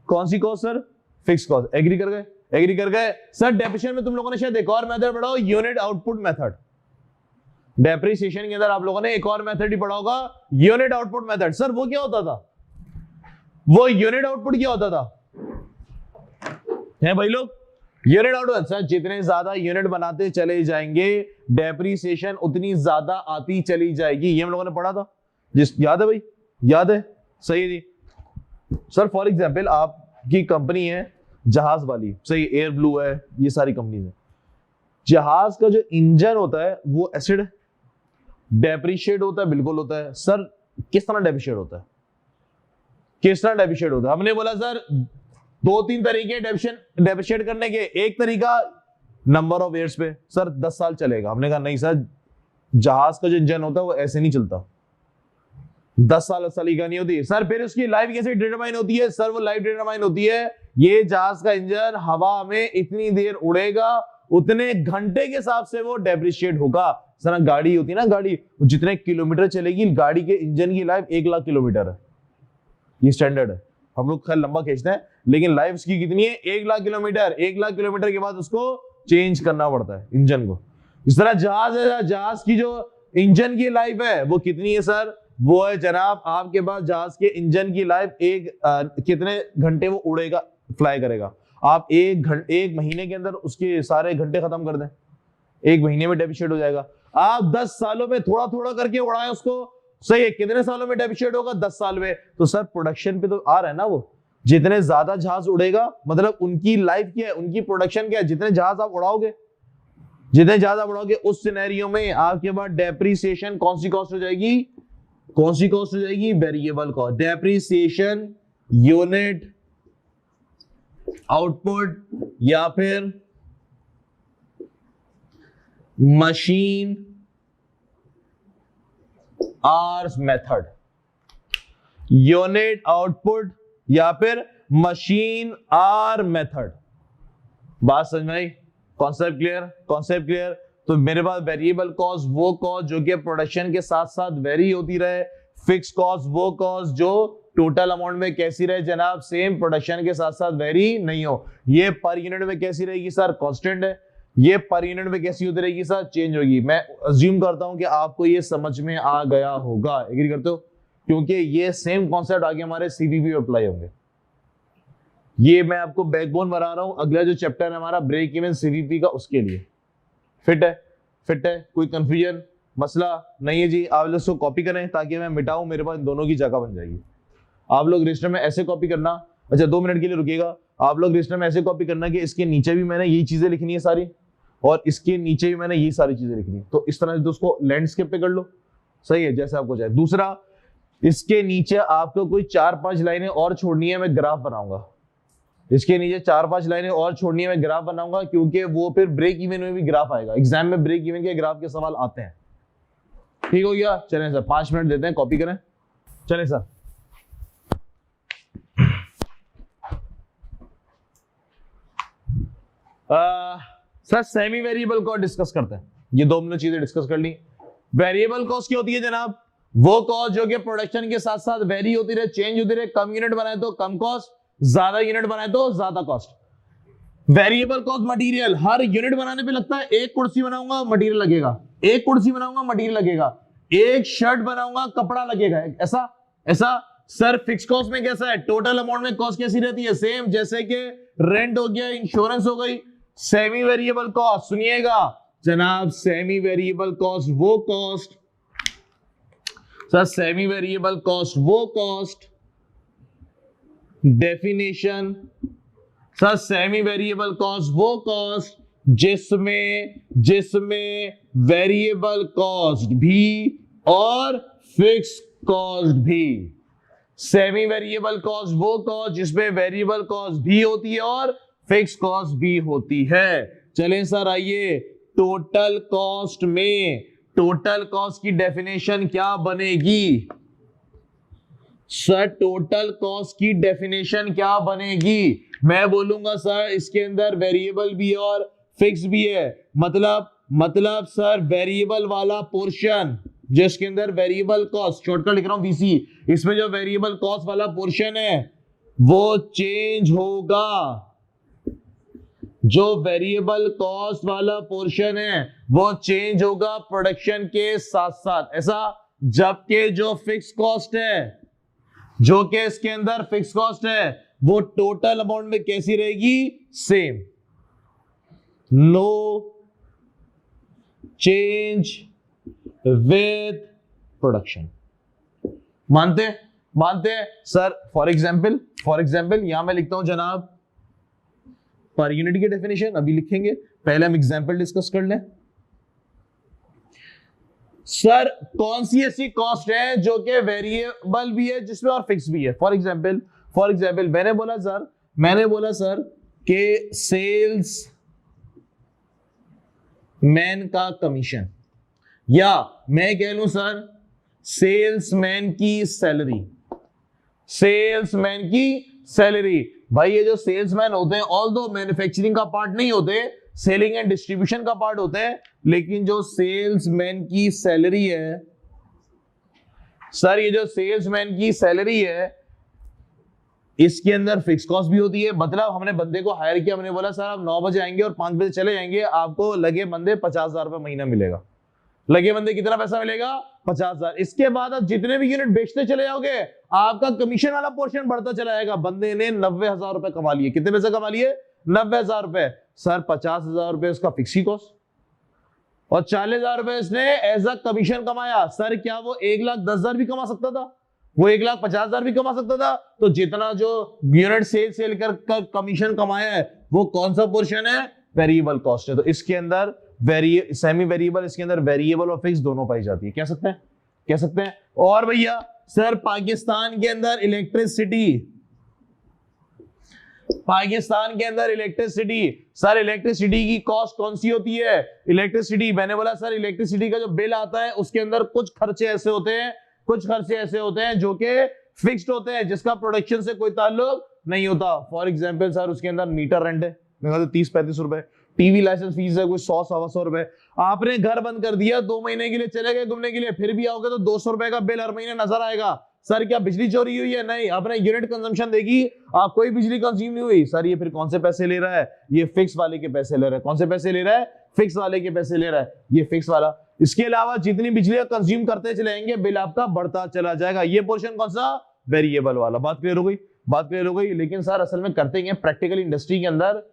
कौन सी cost sir? Fix cost. Agree कर गए? एग्री कर गए? सर डेप्रिसिएशन में तुम लोगों ने शायद एक और मेथड पढ़ा हो, यूनिट आउटपुट मेथड। डेप्रिसिएशन के अंदर आप लोगों ने एक और मेथड ही पढ़ा होगा, यूनिट आउटपुट मेथड। सर वो क्या होता था? वो यूनिट आउटपुट क्या होता था? है भाई लोग? यूनिट आउटपुट, सर जितने ज्यादा यूनिट बनाते चले जाएंगे डेप्रिसिएशन उतनी ज्यादा आती चली जाएगी। ये हम लोगों ने पढ़ा था, जिस याद है भाई? याद है? सही है जी। सर फॉर एग्जांपल आपकी कंपनी है जहाज वाली, सही, एयर ब्लू है, ये सारी कंपनीज है। जहाज का जो इंजन होता है वो एसिड डेप्रिशिएट होता है? बिल्कुल होता है। सर किस तरह डेप्रिशिएट होता है? किस तरह डेप्रिशिएट होता है? हमने बोला सर 2-3 तरीके डेप्रिशिएट करने के। एक तरीका नंबर ऑफ ईयर्स पे, सर 10 साल चलेगा। हमने कहा नहीं सर, जहाज का जो इंजन होता है वो ऐसे नहीं चलता, 10 साल का नहीं होती। सर फिर उसकी लाइफ कैसे डिटरमाइन होती है? सर वो लाइफ डिटरमाइन होती है, ये जहाज का इंजन हवा में इतनी देर उड़ेगा, उतने घंटे के हिसाब से वो डेप्रिशिएट होगा। सर गाड़ी होती है ना, गाड़ी जितने किलोमीटर चलेगी, गाड़ी के इंजन की लाइफ 1 लाख किलोमीटर है, ये स्टैंडर्ड है। हम लोग खैर लंबा खींचते हैं, लेकिन लाइफ उसकी कितनी है? 1 लाख किलोमीटर। 1 लाख किलोमीटर के बाद उसको चेंज करना पड़ता है इंजन को। इस तरह जहाज है, जहाज की जो इंजन की लाइफ है वो कितनी है सर? वो है जनाब आपके पास जहाज के इंजन की लाइफ कितने घंटे वो उड़ेगा, फ्लाई करेगा। आप एक महीने के अंदर उसके सारे घंटे खत्म कर दें, 1 महीने में डेप्रिशिएट हो जाएगा। आप 10 सालों में थोड़ा थोड़ा करके उड़ाएं उसको, सही है, कितने सालों में डेप्रिशिएट होगा? 10 साल में। तो सर प्रोडक्शन पे तो आ रहा है ना, वो जितने ज्यादा जहाज उड़ेगा मतलब उनकी लाइफ क्या है, उनकी प्रोडक्शन क्या है, जितने जहाज आप उड़ाओगे, जितने जहाज आप उड़ाओगे, उस सिनेरियो में आपके पास डेप्रिसिएशन कौन सी कॉस्ट हो जाएगी? कौन सी कॉस्ट हो जाएगी? Variable cost. Depreciation unit output या फिर machine hours method. Unit output या फिर मशीन आवर मेथड। बात समझ में आई? Concept clear? Concept clear? तो मेरे पास वेरिएबल कॉस्ट वो कॉस्ट जो कि प्रोडक्शन के साथ साथ वेरी होती रहे, फिक्स कॉस्ट वो कॉस्ट जो टोटल अमाउंट में कैसी रहे जनाब? सेम, प्रोडक्शन के साथ साथ वेरी नहीं हो। ये पर यूनिट में कैसी रहेगी सर? कांस्टेंट है। ये पर यूनिट में कैसी होती रहेगी सर? चेंज होगी। मैं अज्यूम करता हूं कि आपको ये समझ में आ गया होगा। एग्री करते हो? क्योंकि ये सेम कॉन्सेप्ट आगे हमारे सीवीपी में अप्लाई होंगे। ये मैं आपको बैकबोन बना रहा हूं, अगला जो चैप्टर है हमारा ब्रेक इवन सीवीपी का, उसके लिए। फिट है? फिट है? कोई कंफ्यूजन मसला नहीं है जी? आप लोग इसको कॉपी करें ताकि मैं मिटाऊं, मेरे पास दोनों की जगह बन जाएगी। आप लोग रजिस्टर में ऐसे कॉपी करना, अच्छा 2 मिनट के लिए रुकिएगा। आप लोग रजिस्टर में ऐसे कॉपी करना कि इसके नीचे भी मैंने यही चीजें लिखनी है सारी, और इसके नीचे भी मैंने ये सारी चीजें लिखनी है। तो इस तरह से उसको लैंडस्केप पे कर लो, सही है, जैसे आपको चाहे। दूसरा, इसके नीचे आपको कोई 4-5 लाइनें और छोड़नी है, मैं ग्राफ बनाऊंगा। इसके नीचे 4-5 लाइनें और छोड़नी है, मैं ग्राफ बनाऊंगा, क्योंकि वो फिर ब्रेक इवन में भी ग्राफ आएगा। एग्जाम में ब्रेक इवन के ग्राफ के सवाल आते हैं। ठीक हो गया? चलें सर, 5 मिनट देते हैं, कॉपी करें। चलें sir. Sir semi variable cost discuss करते हैं, ये दो हमने चीजें डिस्कस कर ली। वेरिएबल कॉस्ट क्या होती है जनाब? वो कॉस्ट जो कि प्रोडक्शन के साथ साथ वेरी होती रहे, चेंज होती रहे, कम यूनिट बनाए तो कम कॉस्ट, ज्यादा यूनिट बनाए तो ज्यादा कॉस्ट। वेरिएबल कॉस्ट मटेरियल, हर यूनिट बनाने पे लगता है। एक कुर्सी बनाऊंगा मटेरियल लगेगा, एक कुर्सी बनाऊंगा मटेरियल लगेगा, एक शर्ट बनाऊंगा कपड़ा लगेगा, ऐसा ऐसा। सर फिक्स कॉस्ट में कैसा है? टोटल अमाउंट में कॉस्ट कैसी रहती है? सेम, जैसे कि रेंट हो गया, इंश्योरेंस हो गई। सेमी वेरिएबल कॉस्ट सुनिएगा जनाब, सेमी वेरिएबल कॉस्ट वो cost, sir semi variable cost वो cost, definition sir semi variable cost वो कॉस्ट जिसमें वेरिएबल कॉस्ट भी और फिक्स कॉस्ट भी। सेमी वेरिएबल कॉस्ट वो कॉस्ट जिसमें वेरिएबल कॉस्ट भी होती है और फिक्स कॉस्ट भी होती है। चलें सर आइए, टोटल कॉस्ट में टोटल कॉस्ट की डेफिनेशन क्या बनेगी? सर टोटल कॉस्ट की डेफिनेशन क्या बनेगी? मैं बोलूंगा सर इसके अंदर वेरिएबल भी है और फिक्स भी है। मतलब सर वेरिएबल वाला पोर्शन जिसके अंदर वेरिएबल कॉस्ट, शॉर्टकट लिख रहा हूं वीसी, इसमें जो वेरिएबल कॉस्ट वाला पोर्शन है वो चेंज होगा। जो वेरिएबल कॉस्ट वाला पोर्शन है वो चेंज होगा प्रोडक्शन के साथ साथ, ऐसा। जबकि जो फिक्स कॉस्ट है, जो कि इसके अंदर फिक्स कॉस्ट है, वो टोटल अमाउंट में कैसी रहेगी? Same, no change with production. मानते हैं सर? फॉर एग्जाम्पल यहां मैं लिखता हूं जनाब पर यूनिट की डेफिनेशन, अभी लिखेंगे, पहले हम एग्जाम्पल डिस्कस कर लें। सर कौन सी ऐसी कॉस्ट है जो कि वेरिएबल भी है जिसमें और फिक्स भी है? फॉर एग्जाम्पल मैंने बोला सर कि सेल्स मैन का कमीशन, या मैं कह लूं सर सेल्समैन की सैलरी। भाई ये जो सेल्समैन होते हैं ऑल्दो मैन्युफैक्चरिंग का पार्ट नहीं होते, सेलिंग एंड डिस्ट्रीब्यूशन का पार्ट होता है, लेकिन जो सेल्समैन की सैलरी है सर, ये जो सेल्समैन की सैलरी है इसके अंदर फिक्स कॉस्ट भी होती है। मतलब हमने बंदे को हायर किया, हमने बोला सर आप 9 बजे आएंगे और 5 बजे चले जाएंगे, आपको लगे बंदे 50,000 रुपए महीना मिलेगा। लगे बंदे कितना पैसा मिलेगा? 50,000। इसके बाद आप जितने भी यूनिट बेचते चले जाओगे आपका कमीशन वाला पोर्शन बढ़ता चला जाएगा। बंदे ने 90,000 रुपए कमा लिए। कितने पैसे कमा लिए? 90,000 रुपए। सर 50,000 रुपए उसका फिक्स ही कॉस्ट और 40,000 रुपए इसने एज अ कमीशन कमाया। सर क्या वो 1,10,000 भी कमा सकता था? वो 1,50,000 भी कमा सकता था? तो जितना जो यूनिट सेल कर कमीशन कमाया है वो कौन सा पोर्शन है? वेरिएबल कॉस्ट है। तो इसके अंदर सेमी वेरिएबल, इसके अंदर वेरिएबल और फिक्स दोनों पाई जाती है। कह सकते हैं। और भैया सर पाकिस्तान के अंदर सर इलेक्ट्रिसिटी की कॉस्ट कौन सी होती है? इलेक्ट्रिसिटी, मैंने बोला सर इलेक्ट्रिसिटी का जो बिल आता है उसके अंदर कुछ खर्चे ऐसे होते हैं जो कि फिक्स्ड होते हैं, जिसका प्रोडक्शन से कोई ताल्लुक नहीं होता। फॉर एग्जांपल सर उसके अंदर मीटर रेंट है, मेरे ख्याल से 30-35 रुपए, टीवी लाइसेंस फीस है कोई 100-125 रुपए। आपने घर बंद कर दिया, 2 महीने के लिए चले गए घूमने के लिए, फिर भी आओगे तो 200 रुपए का बिल हर महीने नजर आएगा। सर क्या बिजली चोरी हुई है? नहीं, आपने यूनिट कंजम्पशन देखी, आप कोई बिजली कंज्यूम नहीं हुई। सर ये फिर कौन से पैसे ले रहा है? ये फिक्स वाले के पैसे ले रहा है। कौन से पैसे ले रहा है? फिक्स वाले के पैसे ले रहा है, ये फिक्स वाला। इसके अलावा जितनी बिजली कंज्यूम करते चले जाएंगे बिल आपका बढ़ता चला जाएगा। ये पोर्शन कौन सा? वेरिएबल वाला। बात क्लियर हो गई। लेकिन सर असल में करते हैं प्रैक्टिकल इंडस्ट्री के अंदर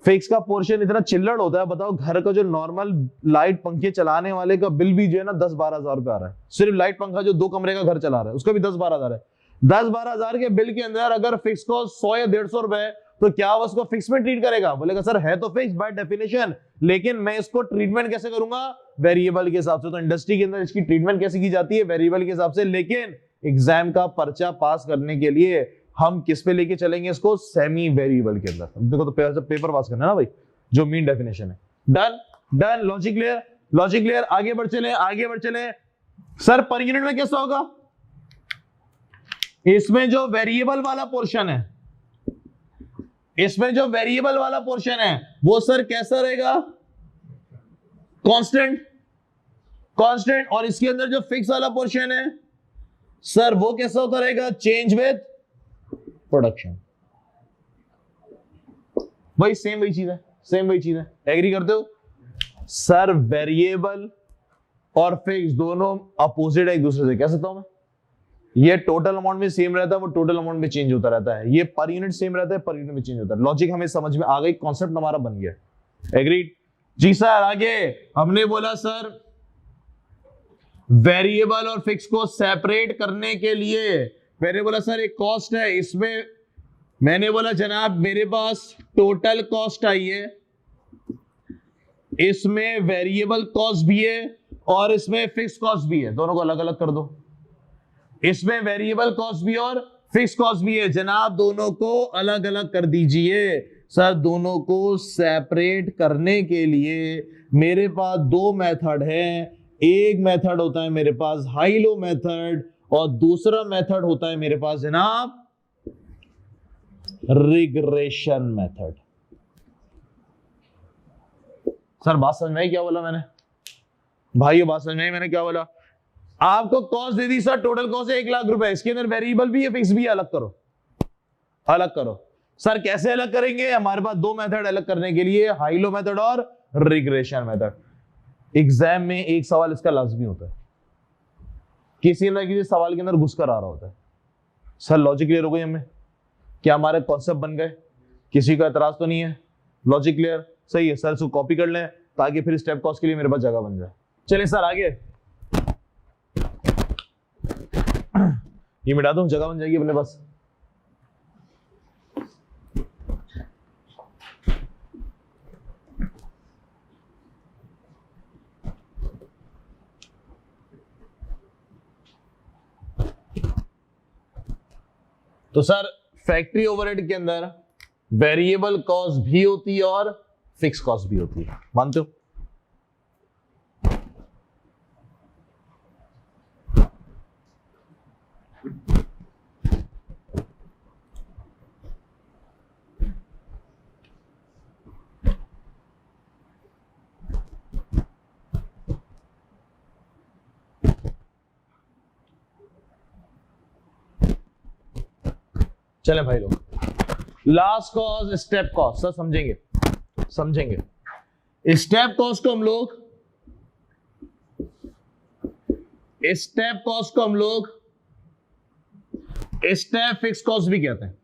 फिक्स का पोर्शन इतना चिल्लड़ होता है। बताओ घर का जो नॉर्मल लाइट पंखे चलाने वाले का बिल भी जो है ना 10-12 हजार रुपए आ रहा है। सिर्फ लाइट पंखा जो 2 कमरे का घर चला रहा है उसका भी 10-12 हजार है। 10-12 हजार के बिल के अंदर अगर फिक्स कॉस्ट 100 या 150 रुपए है तो क्या वो उसको फिक्स में ट्रीट करेगा? बोलेगा सर है तो फिक्स बाय डेफिनेशन, लेकिन मैं इसको ट्रीटमेंट कैसे करूंगा? वेरिएबल के हिसाब से। तो इंडस्ट्री के अंदर इसकी ट्रीटमेंट कैसे की जाती है? वेरिएबल के हिसाब से। लेकिन एग्जाम का पर्चा पास करने के लिए हम किस पे लेके चलेंगे इसको? सेमी वेरिएबल के अंदर। देखो तो पेपर पास करना है ना भाई, जो मेन डेफिनेशन है। डन। Logic clear. आगे बढ़ चले। सर पर यूनिट में कैसा होगा? इसमें जो वेरिएबल वाला पोर्शन है इसमें जो वेरिएबल वाला पोर्शन है वो सर कैसा रहेगा, कांस्टेंट, कांस्टेंट। और इसके अंदर जो फिक्स वाला पोर्शन है सर वो कैसा होता रहेगा, चेंज विद प्रोडक्शन। वही सेम वही चीज है, सेम वही चीज है, एग्री करते हो सर? वेरिएबल और फिक्स दोनों अपोजिट है एक दूसरे से, कह सकता हूं मैं? ये टोटल अमाउंट में सेम रहता है, वो टोटल अमाउंट में चेंज होता रहता है। ये पर यूनिट सेम रहता है, पर यूनिट में चेंज होता है। लॉजिक हमें समझ में आ गई, कॉन्सेप्ट हमारा बन गया, एग्रीड जी सर। आगे हमने बोला सर वेरिएबल और फिक्स को सेपरेट करने के लिए मैंने बोला सर एक कॉस्ट है, इसमें मैंने बोला जनाब मेरे पास टोटल कॉस्ट आई है, इसमें वेरिएबल कॉस्ट भी है और इसमें फिक्स कॉस्ट भी है, दोनों को अलग अलग कर दो। इसमें वेरिएबल कॉस्ट भी और फिक्स कॉस्ट भी है जनाब, दोनों को अलग अलग कर दीजिए। सर दोनों को सेपरेट करने के लिए मेरे पास दो मेथड है, एक मेथड होता है मेरे पास हाई लो मेथड और दूसरा मेथड होता है मेरे पास जनाब रिग्रेशन मेथड। सर बात समझ में आई क्या बोला मैंने? भाई बात समझ में आई मैंने क्या बोला? आपको कॉस्ट दे दी सर, टोटल कॉस्ट है 1 लाख रुपए, इसके अंदर वेरिएबल भी है फिक्स भी है, अलग करो, अलग करो। सर कैसे अलग करेंगे? हमारे पास दो मेथड अलग करने के लिए, हाई लो मेथड और रिग्रेशन मेथड। एग्जाम में एक सवाल इसका लाजमी होता है, किसी ना किसी सवाल के अंदर घुसकर आ रहा होता है। सर लॉजिक क्लियर हो गई हमें? क्या हमारे कॉन्सेप्ट बन गए? किसी का एतराज तो नहीं है? Logic clear? सही है सर, इसको कॉपी कर लें ताकि फिर स्टेप कॉस्ट के लिए मेरे पास जगह बन जाए। चलिए सर आगे, ये मिटा दूं, जगह बन जाएगी अपने पास। तो सर फैक्ट्री ओवरहेड के अंदर वेरिएबल कॉस्ट भी होती है और फिक्स कॉस्ट भी होती है, मानते हो? चले भाई लोग, last cost step cost. Sir समझेंगे, समझेंगे। स्टेप कॉस्ट को हम लोग स्टेप फिक्स कॉस्ट भी कहते हैं।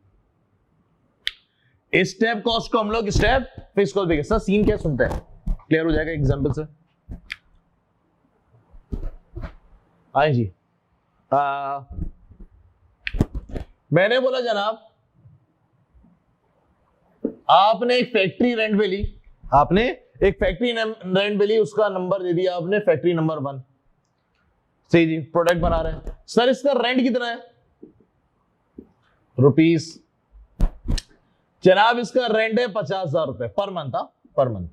स्टेप कॉस्ट को हम लोग स्टेप फिक्स कॉस्ट भी कहते हैं। सर सीन क्या सुनते हैं, क्लियर हो जाएगा एग्जांपल से। आए जी, मैंने बोला जनाब आपने एक फैक्ट्री रेंट पे ली, उसका नंबर दे दिया आपने फैक्ट्री नंबर 1। सही जी, प्रोडक्ट बना रहे हैं। सर इसका रेंट कितना है? रुपीस। जनाब इसका रेंट है 50,000 रुपए per month, per month.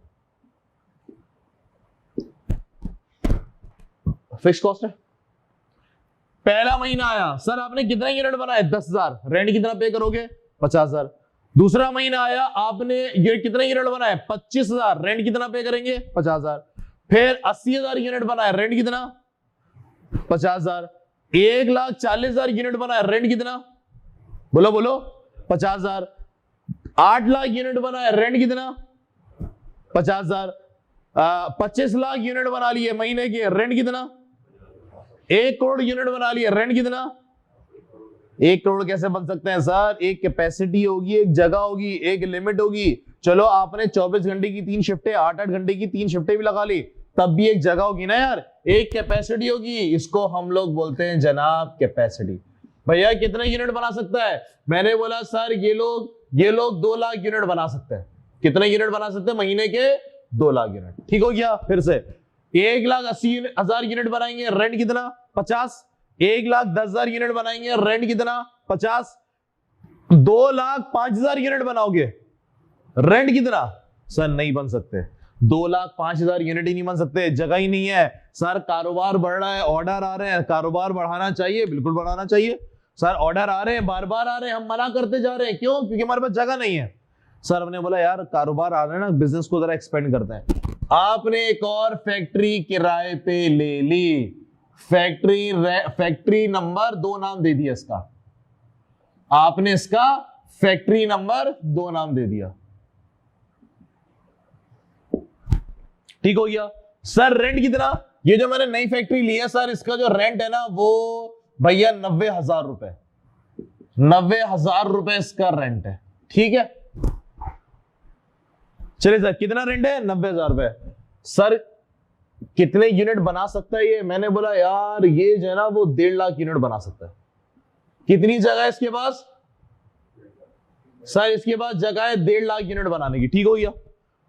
Fix cost है। पहला महीना आया, सर आपने कितना यूनिट बनाया? 10,000। रेंट कितना पे करोगे? 50,000। दूसरा महीना आया, आपने ये कितना यूनिट बनाया? 25,000। रेंट कितना पे करेंगे? 50,000। फिर 80,000 यूनिट बनाया, रेंट कितना? 50,000। 1,40,000 यूनिट बनाया, रेंट कितना? बोलो बोलो, 50,000। 8 लाख यूनिट बनाया, रेंट कितना? 50,000। 25 लाख यूनिट बना लिए महीने के, रेंट कितना? 1 करोड़ यूनिट बना लिए, रेंट कितना? 1 करोड़ कैसे बन सकते हैं सर? एक कैपेसिटी होगी, एक जगह होगी, एक लिमिट होगी। चलो आपने 24 घंटे की 3 शिफ्टें, 8-8 घंटे की 3 शिफ्टें भी लगा ली, तब भी एक जगह होगी ना यार, एक कैपेसिटी होगी। इसको हम लोग बोलते हैं जनाब कैपेसिटी। भैया कितना यूनिट बना सकता है? मैंने बोला सर ये लोग 2 लाख यूनिट बना सकते हैं। कितने यूनिट बना सकते हैं? महीने के 2 लाख यूनिट। ठीक हो गया? फिर से 1,80,000 यूनिट बनाएंगे, रेंट कितना? 50। 1,10,000 यूनिट बनाएंगे, रेंट कितना? 50। 2,05,000 यूनिट बनाओगे, रेंट कितना? सर नहीं बन सकते, 2,05,000 यूनिट ही नहीं बन सकते, जगह ही नहीं है। सर कारोबार बढ़ रहा है, ऑर्डर आ रहे हैं, कारोबार बढ़ाना चाहिए, बिल्कुल बढ़ाना चाहिए। सर ऑर्डर आ रहे हैं, बार बार आ रहे हैं, हम मना करते जा रहे हैं, क्यों? क्योंकि हमारे पास जगह नहीं है। सर हमने बोला यार कारोबार आ रहा है ना, बिजनेस को जरा एक्सपेंड करते हैं। आपने एक और फैक्ट्री किराए पे ले ली, फैक्ट्री नंबर 2 नाम दे दिया इसका, आपने इसका फैक्ट्री नंबर 2 नाम दे दिया। ठीक हो गया। सर रेंट कितना? ये जो मैंने नई फैक्ट्री ली है सर, इसका जो रेंट है ना वो भैया 90,000 रुपए, 90,000 रुपए इसका रेंट है। ठीक है, चलिए सर कितना रेंट है? 90,000 रुपए। सर कितने यूनिट बना सकता है ये? मैंने बोला यार ये जो है ना वो 1.5 लाख यूनिट बना सकता है। कितनी जगह है इसके पास? सर इसके पास जगह है 1.5 लाख यूनिट बनाने की। ठीक हो गया,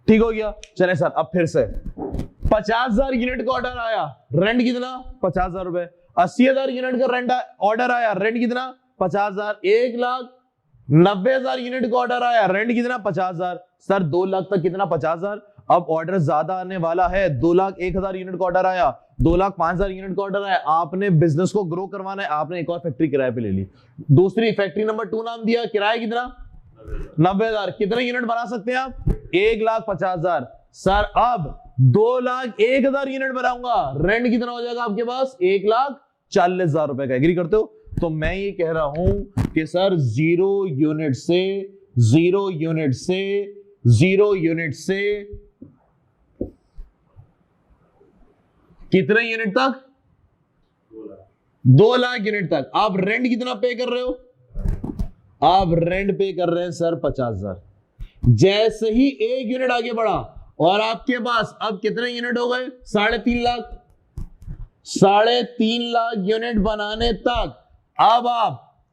ठीक हो गया। चले सर अब फिर से 50,000 यूनिट का ऑर्डर आया, रेंट कितना? 50,000 रुपए। 80,000 यूनिट का रेंट ऑर्डर आया, रेंट कितना? 50,000। 1,90,000 यूनिट का ऑर्डर आया, रेंट कितना? 50,000। सर 2 लाख तक कितना? 50,000। अब ऑर्डर ज्यादा आने वाला है, 2,01,000 यूनिट का ऑर्डर आया, 2,05,000 यूनिट का ऑर्डर आया। आपने बिजनेस को ग्रो करवाना है, आपने एक और फैक्ट्री किराए पे ले ली, दूसरी फैक्ट्री नंबर 2 नाम दिया, किराया कितना? 90,000। कितने यूनिट बना सकते हैं आप? 1,50,000। सर अब 2,01,000 यूनिट बनाऊंगा, रेंट कितना हो जाएगा आपके पास? 1,40,000 रुपए का। एग्री करते हो? तो मैं ये कह रहा हूं कि सर 0 यूनिट से 0 यूनिट से 0 यूनिट से कितने यूनिट तक? 2 लाख यूनिट तक। आप रेंट कितना पे कर रहे हो? आप रेंट पे कर रहे हैं सर 50,000। जैसे ही 1 यूनिट आगे बढ़ा और आपके पास अब कितने यूनिट हो गए? 3.5 लाख। 3.5 लाख यूनिट बनाने तक अब आप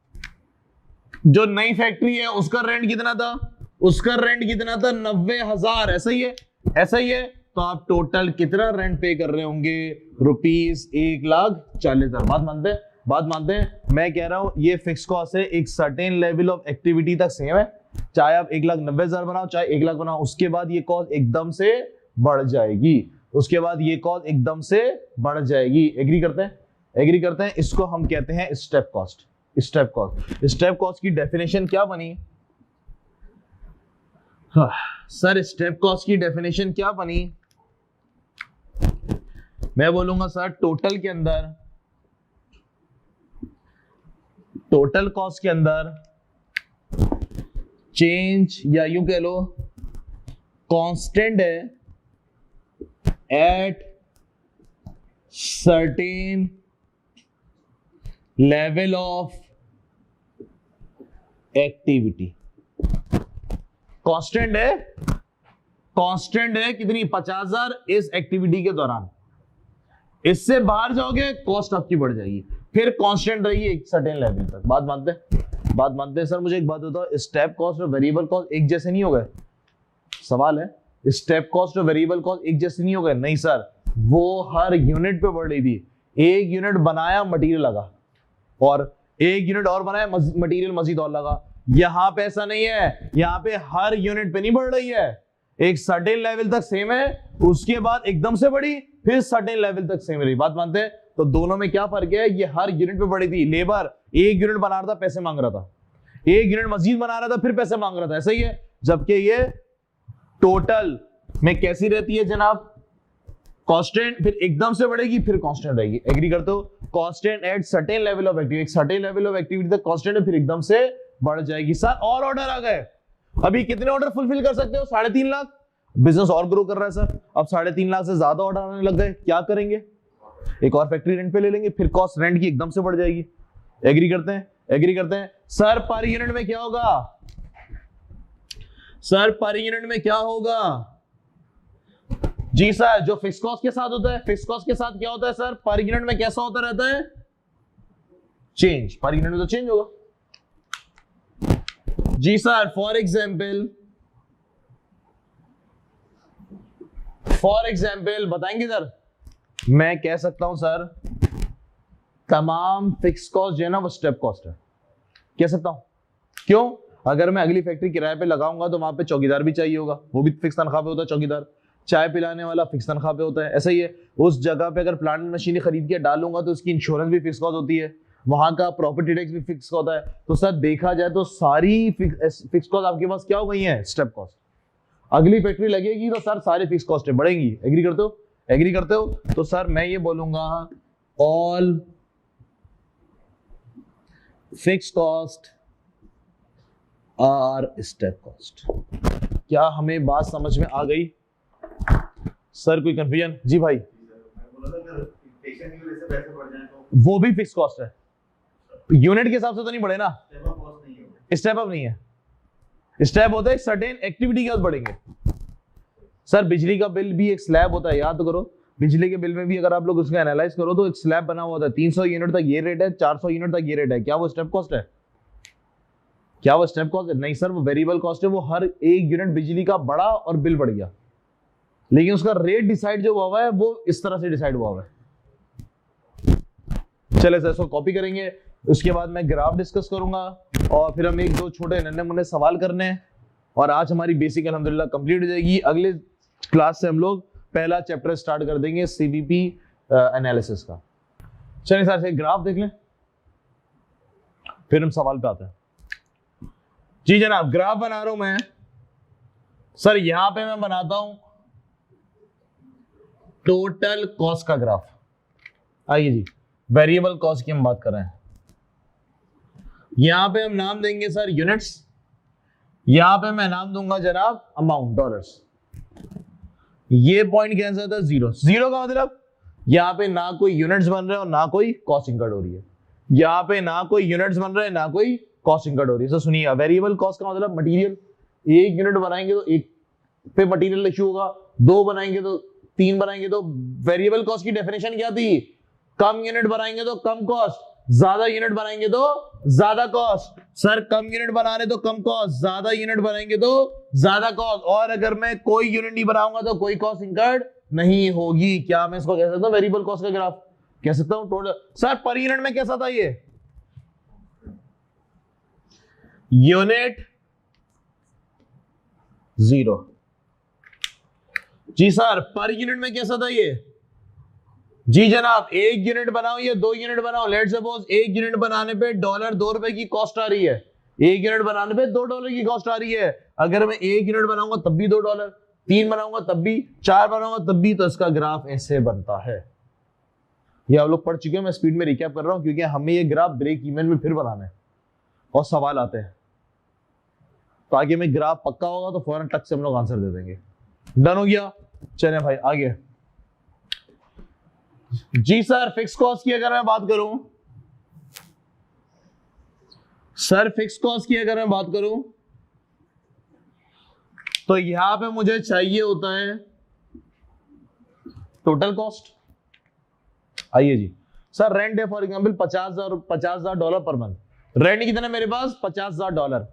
जो नई फैक्ट्री है उसका रेंट कितना था? उसका रेंट कितना था? 90,000। ऐसा ही है, ऐसा ही है। तो आप टोटल कितना रेंट पे कर रहे होंगे? रुपीस 1,40,000। बात मानते हैं? बात मानते हैं? मैं कह रहा हूं ये फिक्स कॉस्ट है, एक सर्टेन लेवल ऑफ एक्टिविटी तक सेम है, चाहे आप 1,90,000 बनाओ चाहे 1 लाख बनाओ, उसके बाद ये कॉस्ट एकदम से बढ़ जाएगी, उसके बाद ये कॉस्ट एकदम से बढ़ जाएगी। एग्री करते हैं? एग्री करते हैं? इसको हम कहते हैं step cost. Step cost, step cost की डेफिनेशन क्या बनी? सर स्टेप कॉस्ट की डेफिनेशन क्या बनी? मैं बोलूंगा सर टोटल के अंदर, टोटल कॉस्ट के अंदर चेंज या यूं कह लो कांस्टेंट है at certain level of activity. Constant है, कांस्टेंट है कितनी? 50,000 इस एक्टिविटी के दौरान। इससे बाहर जाओगे कॉस्ट आपकी बढ़ जाएगी, फिर कांस्टेंट रहेगी एक सर्टेन लेवल तक। बात मानते हैं? बात मानते हैं? सर मुझे एक बात बताओ, स्टेप कॉस्ट और वेरिएबल कॉस्ट एक जैसे नहीं हो गए? सवाल है, स्टेप कॉस्ट और वेरिएबल कॉस्ट एक जैसे नहीं हो गए? नहीं सर, वो हर यूनिट पे बढ़ रही थी। 1 यूनिट बनाया मटेरियल लगा, और 1 यूनिट और बनाया मटेरियल मजीद और लगा। यहां पे ऐसा नहीं है, यहां पे हर यूनिट पे नहीं बढ़ रही है, एक सर्टेन लेवल तक सेम है, उसके बाद एकदम से बढ़ी, फिर सर्टेन लेवल तक सेम रही। बात मानते हैं? तो दोनों में क्या फर्क है? ये हर यूनिट पे बढ़ी थी। लेबर 1 यूनिट बना रहा था, पैसे मांग रहा था, 1 यूनिट मजीद बना रहा था, फिर पैसे मांग रहा था। ऐसा ही है। जबकि ये टोटल में कैसी रहती है जनाब? कांस्टेंट, फिर एकदम से बढ़ेगी, फिर कांस्टेंट रहेगी। एग्री करते हो? Constant at certain level of activity, एक सर्टेन लेवल ऑफ एक्टिविटी तक कांस्टेंट है, फिर एकदम से बढ़ जाएगी। सर और ऑर्डर आ गए, अभी कितने ऑर्डर फुलफिल कर सकते हो? 3.5 लाख। बिजनेस और ग्रो कर रहा है सर, अब 3.5 लाख से ज्यादा ऑर्डर आने लग गए, क्या करेंगे? एक और फैक्ट्री रेंट पे ले लेंगे, फिर कॉस्ट रेंट की एकदम से बढ़ जाएगी। एग्री करते हैं? एग्री करते हैं? सर पर यूनिट में क्या होगा? सर पर यूनिट में क्या होगा? जी सर, जो फिक्स कॉस्ट के साथ होता है, फिक्स कॉस्ट के साथ क्या होता है सर? पर यूनिट में कैसा होता रहता है? चेंज। पर यूनिट में तो चेंज होगा। जी सर, फॉर एग्जाम्पल बताएंगे सर? मैं कह सकता हूं सर तमाम फिक्स कॉस्ट जो है ना वो स्टेप कॉस्ट है, कह सकता हूं। क्यों? अगर मैं अगली फैक्ट्री किराए पे लगाऊंगा तो वहां पे चौकीदार भी चाहिए होगा, वो भी फिक्स तनख्वाह पे होता है चौकीदार। चाय पिलाने वाला फिक्स तनख्वाह पे होता है। ऐसा ही है, उस जगह पे अगर प्लांट मशीनें खरीद के डालूंगा तो उसकी इंश्योरेंस भी फिक्स कॉस्ट होती है। वहां का प्रॉपर्टी टैक्स भी फिक्स होता है। तो सर देखा जाए तो सारी फिक्स कॉस्ट आपके पास क्या हो गई है, स्टेप कॉस्ट। अगली फैक्ट्री लगेगी तो सर सारी फिक्स कॉस्ट बढ़ेंगी। एग्री करते हो, एग्री करते हो? तो सर मैं ये बोलूंगा all fix cost are step cost. क्या हमें बात समझ में आ गई? सर कोई कंफ्यूजन? जी भाई, वो भी फिक्स कॉस्ट है, यूनिट के हिसाब से तो नहीं बढ़े ना, स्टेप अप नहीं है। स्टेप होता है सर्टेन एक्टिविटी के बाद बढ़ेंगे। सर बिजली का बिल भी एक स्लैब होता है, याद तो करो। बिजली के बिल में भी अगर आप लोग उसका एनालाइज करो तो एक स्लैब बना हुआ होता है, 300 यूनिट तक ये रेट है, 400 यूनिट तक ये रेट है। क्या वो स्टेप कॉस्ट है? क्या वो स्टेप कॉस्ट है? नहीं सर, वो वेरिएबल कॉस्ट है। वो हर एक यूनिट बिजली का बढ़ा और बिल बढ़ गया, लेकिन उसका रेट डिसाइड जो हुआ है वो इस तरह से डिसाइड हुआ है। चले सर इसको कॉपी करेंगे, उसके बाद मैं ग्राफ डिस्कस करूंगा और फिर हम एक दो छोटे नन्हे मुन्ने सवाल करने हैं और आज हमारी बेसिक अल्हम्दुलिल्लाह कंप्लीट हो जाएगी। अगले क्लास से हम लोग पहला चैप्टर स्टार्ट कर देंगे सीबीपी एनालिसिस का। चलिए सर से ग्राफ देख लें, फिर हम सवाल पे आते हैं। जी जनाब, ग्राफ बना रहा हूं मैं। सर यहां पे मैं बनाता हूं टोटल कॉस्ट का ग्राफ। आइए जी, वेरिएबल कॉस्ट की हम बात कर रहे हैं। यहां पे हम नाम देंगे सर यूनिट्स, यहां पे मैं नाम दूंगा जनाब अमाउंट, डॉलर्स। ये पॉइंट कैंसिल था जीरो। जीरो का मतलब यहां पे ना कोई यूनिट्स बन रहे और ना कोई कॉस्ट इनकर्ड हो रही है। यहां पे ना कोई यूनिट्स बन रहे ना कोई कॉस्ट इनकर्ड हो रही है। तो सुनिए, वेरिएबल कॉस्ट का मतलब मटेरियल, एक यूनिट बनाएंगे तो एक पे मटेरियल इश्यू होगा, दो बनाएंगे तो तीन बनाएंगे तो। वेरिएबल कॉस्ट की डेफिनेशन क्या थी? कम यूनिट बनाएंगे तो कम कॉस्ट, ज्यादा यूनिट बनाएंगे तो ज्यादा कॉस्ट। सर कम यूनिट बना रहे तो कम कॉस्ट, ज्यादा यूनिट बनाएंगे तो ज्यादा कॉस्ट, और अगर मैं कोई यूनिट नहीं बनाऊंगा तो कोई कॉस्ट इंकर्ड नहीं होगी। क्या मैं इसको कह सकता हूं वेरिएबल कॉस्ट का ग्राफ? कह सकता हूं टोटल। सर पर यूनिट में कैसा था ये? Unit zero. जी सर पर यूनिट में कैसा था ये? जी जनाब, एक यूनिट बनाओ या दो यूनिट बनाओ, लेट्स सपोज एक यूनिट बनाने पे डॉलर 2 रुपए की कॉस्ट आ रही है, एक यूनिट बनाने पे $2 की कॉस्ट आ रही है। अगर मैं एक यूनिट बनाऊंगा तब भी $2, 3 बनाऊंगा तब भी, 4 बनाऊंगा तब भी, तो इसका ग्राफ ऐसे बनता है। ये आप लोग पढ़ चुके हैं, मैं स्पीड में रिकैप कर रहा हूं क्योंकि हमें ये ग्राफ ब्रेक इवन में फिर बनाना है और सवाल आते हैं, तो आगे में ग्राफ पक्का होगा तो फौरन टक से हम लोग आंसर दे देंगे। डन हो गया? चले भाई आगे। जी सर फिक्स कॉस्ट की अगर मैं बात करूं, सर फिक्स कॉस्ट की अगर मैं बात करूं तो यहां पे मुझे चाहिए होता है टोटल कॉस्ट। आइए जी, सर रेंट है for example $50,000 per month. Rent कितना है मेरे पास? $50,000।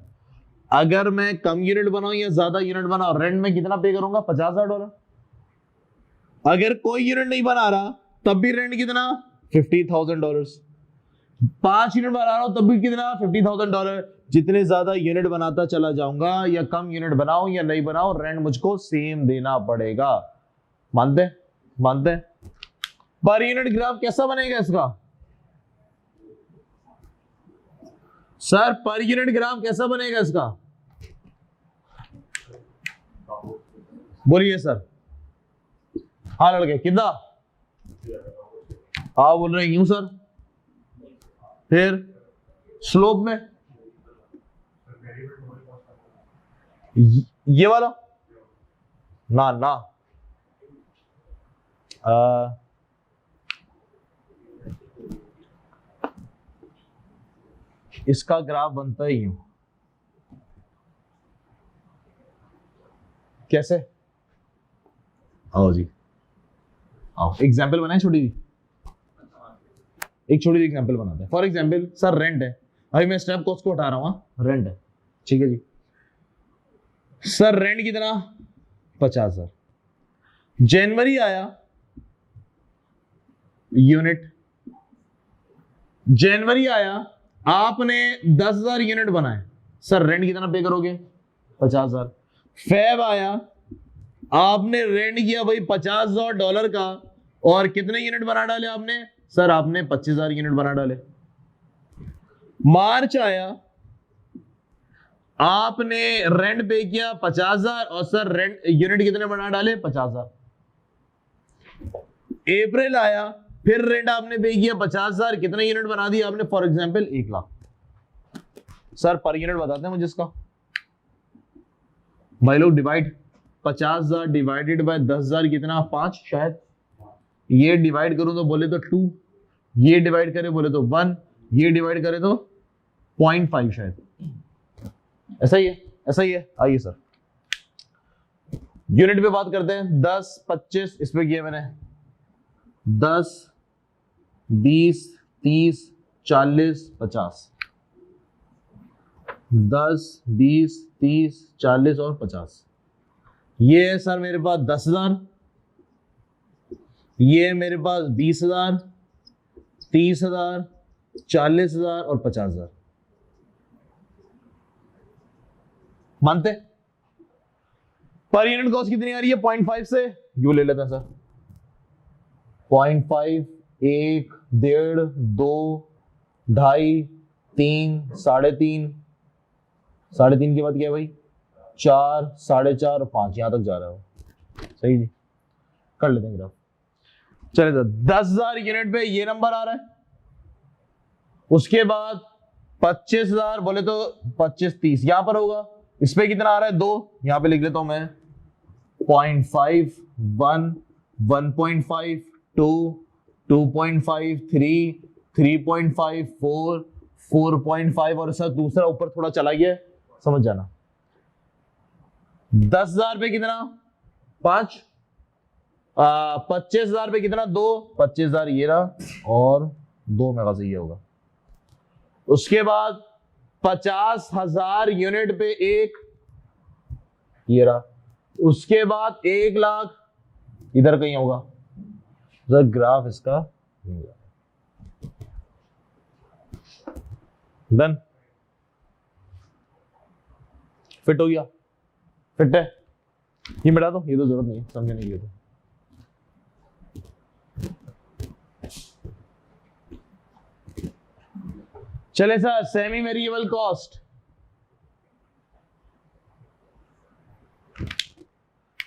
अगर मैं कम यूनिट बनाऊं या ज्यादा यूनिट बनाऊं, रेंट में कितना पे करूंगा? $50,000। अगर कोई यूनिट नहीं बना रहा तब भी रेंट कितना? $50,000। 5 यूनिट बना रहा हूं तब भी कितना? $50,000। जितने ज्यादा यूनिट बनाता चला जाऊंगा या कम यूनिट बनाऊं या नहीं बनाऊं, रेंट मुझको सेम देना पड़ेगा। मानते मानते? पर यूनिट ग्राफ कैसा बनेगा इसका? सर पर यूनिट ग्राफ कैसा बनेगा इसका? बोलिए सर। हाँ लड़के कितना? हाँ बोल रहे यूं सर। फिर स्लोप में ये वाला ना ना इसका ग्राफ बनता ही यूं। कैसे? आओ जी आओ, एग्जाम्पल बनाए छोटी सी, एक छोटी सी एग्जाम्पल बनाते हैं। फॉर एग्जाम्पल सर रेंट है, अभी मैं स्टेप कॉस्ट को हटा रहा हूं, रेंट है, ठीक है जी। सर रेंट कितना? 50,000। जनवरी आया, यूनिट जनवरी आया, आपने 10,000 यूनिट बनाए, सर रेंट कितना पे करोगे? 50,000। फेब आया, आपने रेंट किया भाई $50,000 का, और कितने यूनिट बना डाले आपने? सर आपने 25,000 यूनिट बना डाले। मार्च आया, आपने रेंट पे किया 50,000 और सर रेंट यूनिट कितने बना डाले 50,000। अप्रैल आया, फिर रेंट आपने पे किया 50,000, कितने यूनिट बना दिया आपने, for example 1 lakh. Sir per unit बताते हैं मुझे इसका। भाई लोग डिवाइड 50,000 डिवाइडेड बाय 10,000 कितना 5 शायद, ये डिवाइड करूं तो बोले तो 2, ये डिवाइड करे बोले तो 1, ये डिवाइड करे तो 0.5 शायद, ऐसा ही है, ऐसा ही है। आइए सर यूनिट पे बात करते हैं। 10 25 इस पे किया मैंने, 10 20 30 40 50, 10 20 30 40 और 50। ये है सर मेरे पास 10,000, ये है मेरे पास 20,000 30,000 40,000 और 50,000। मानते पर यूनिट कॉस्ट कितनी आ रही है 0.5 से, यू ले लेते हैं सर 0.5 1 1.5 2 2.5 3 3.5 3.5 के बाद क्या है भाई 4 4.5 5 यहां तक जा रहा है, सही जी कर लेते हैं ग्राफ। चले सर 10,000 यूनिट पे ये नंबर आ रहा है, उसके बाद 25,000 बोले तो 25 30 यहां पर होगा, इस पे कितना आ रहा है 2, यहां पे लिख लेता हूं मैं 0.5 1 1.5 2 2.5 3 3.5 4 4.5 और सर दूसरा ऊपर थोड़ा चला गया, समझ जाना। 10,000 पे कितना 5, 25,000 पे कितना 2, 25,000 ये रहा और 2 मेगा से ये होगा। उसके बाद 50,000 यूनिट पे 1 ये रहा, उसके बाद 1 लाख इधर कहीं होगा, ग्राफ इसका डन, फिट हो गया, फिट है, ये मिटा दो, ये तो जरूरत नहीं समझने की। तो चले sir semi variable cost,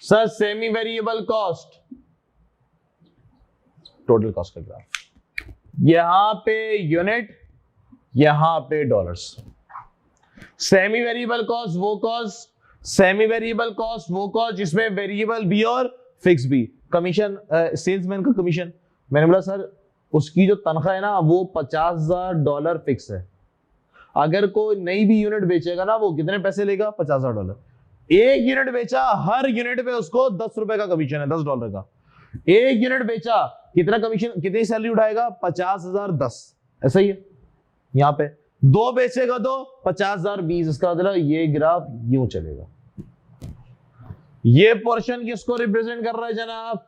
sir semi variable cost total cost का ग्राफ, यहां पे यूनिट यहां पे डॉलर्स। सेमी वेरिएबल कॉस्ट वो कॉस्ट, सेमी वेरिएबल कॉस्ट वो कॉस्ट जिसमें वेरिएबल भी और फिक्स भी। कमीशन सेल्समैन का कमीशन, मैंने बोला सर उसकी जो तनख्वाह है ना वो $50,000 फिक्स है, अगर कोई नई भी यूनिट बेचेगा ना वो कितने पैसे लेगा $50,000। एक यूनिट बेचा, हर यूनिट पे उसको $10 का कमीशन है, $10 का। एक यूनिट बेचा कितना कमीशन, कितनी सैलरी उठाएगा 50,000 10, ऐसा ही है। यहां पे 2 बेचेगा तो 50,000 20, इसका मतलब ये ग्राफ यूं चलेगा। ये पोर्शन किसको रिप्रेजेंट कर रहा है जनाब,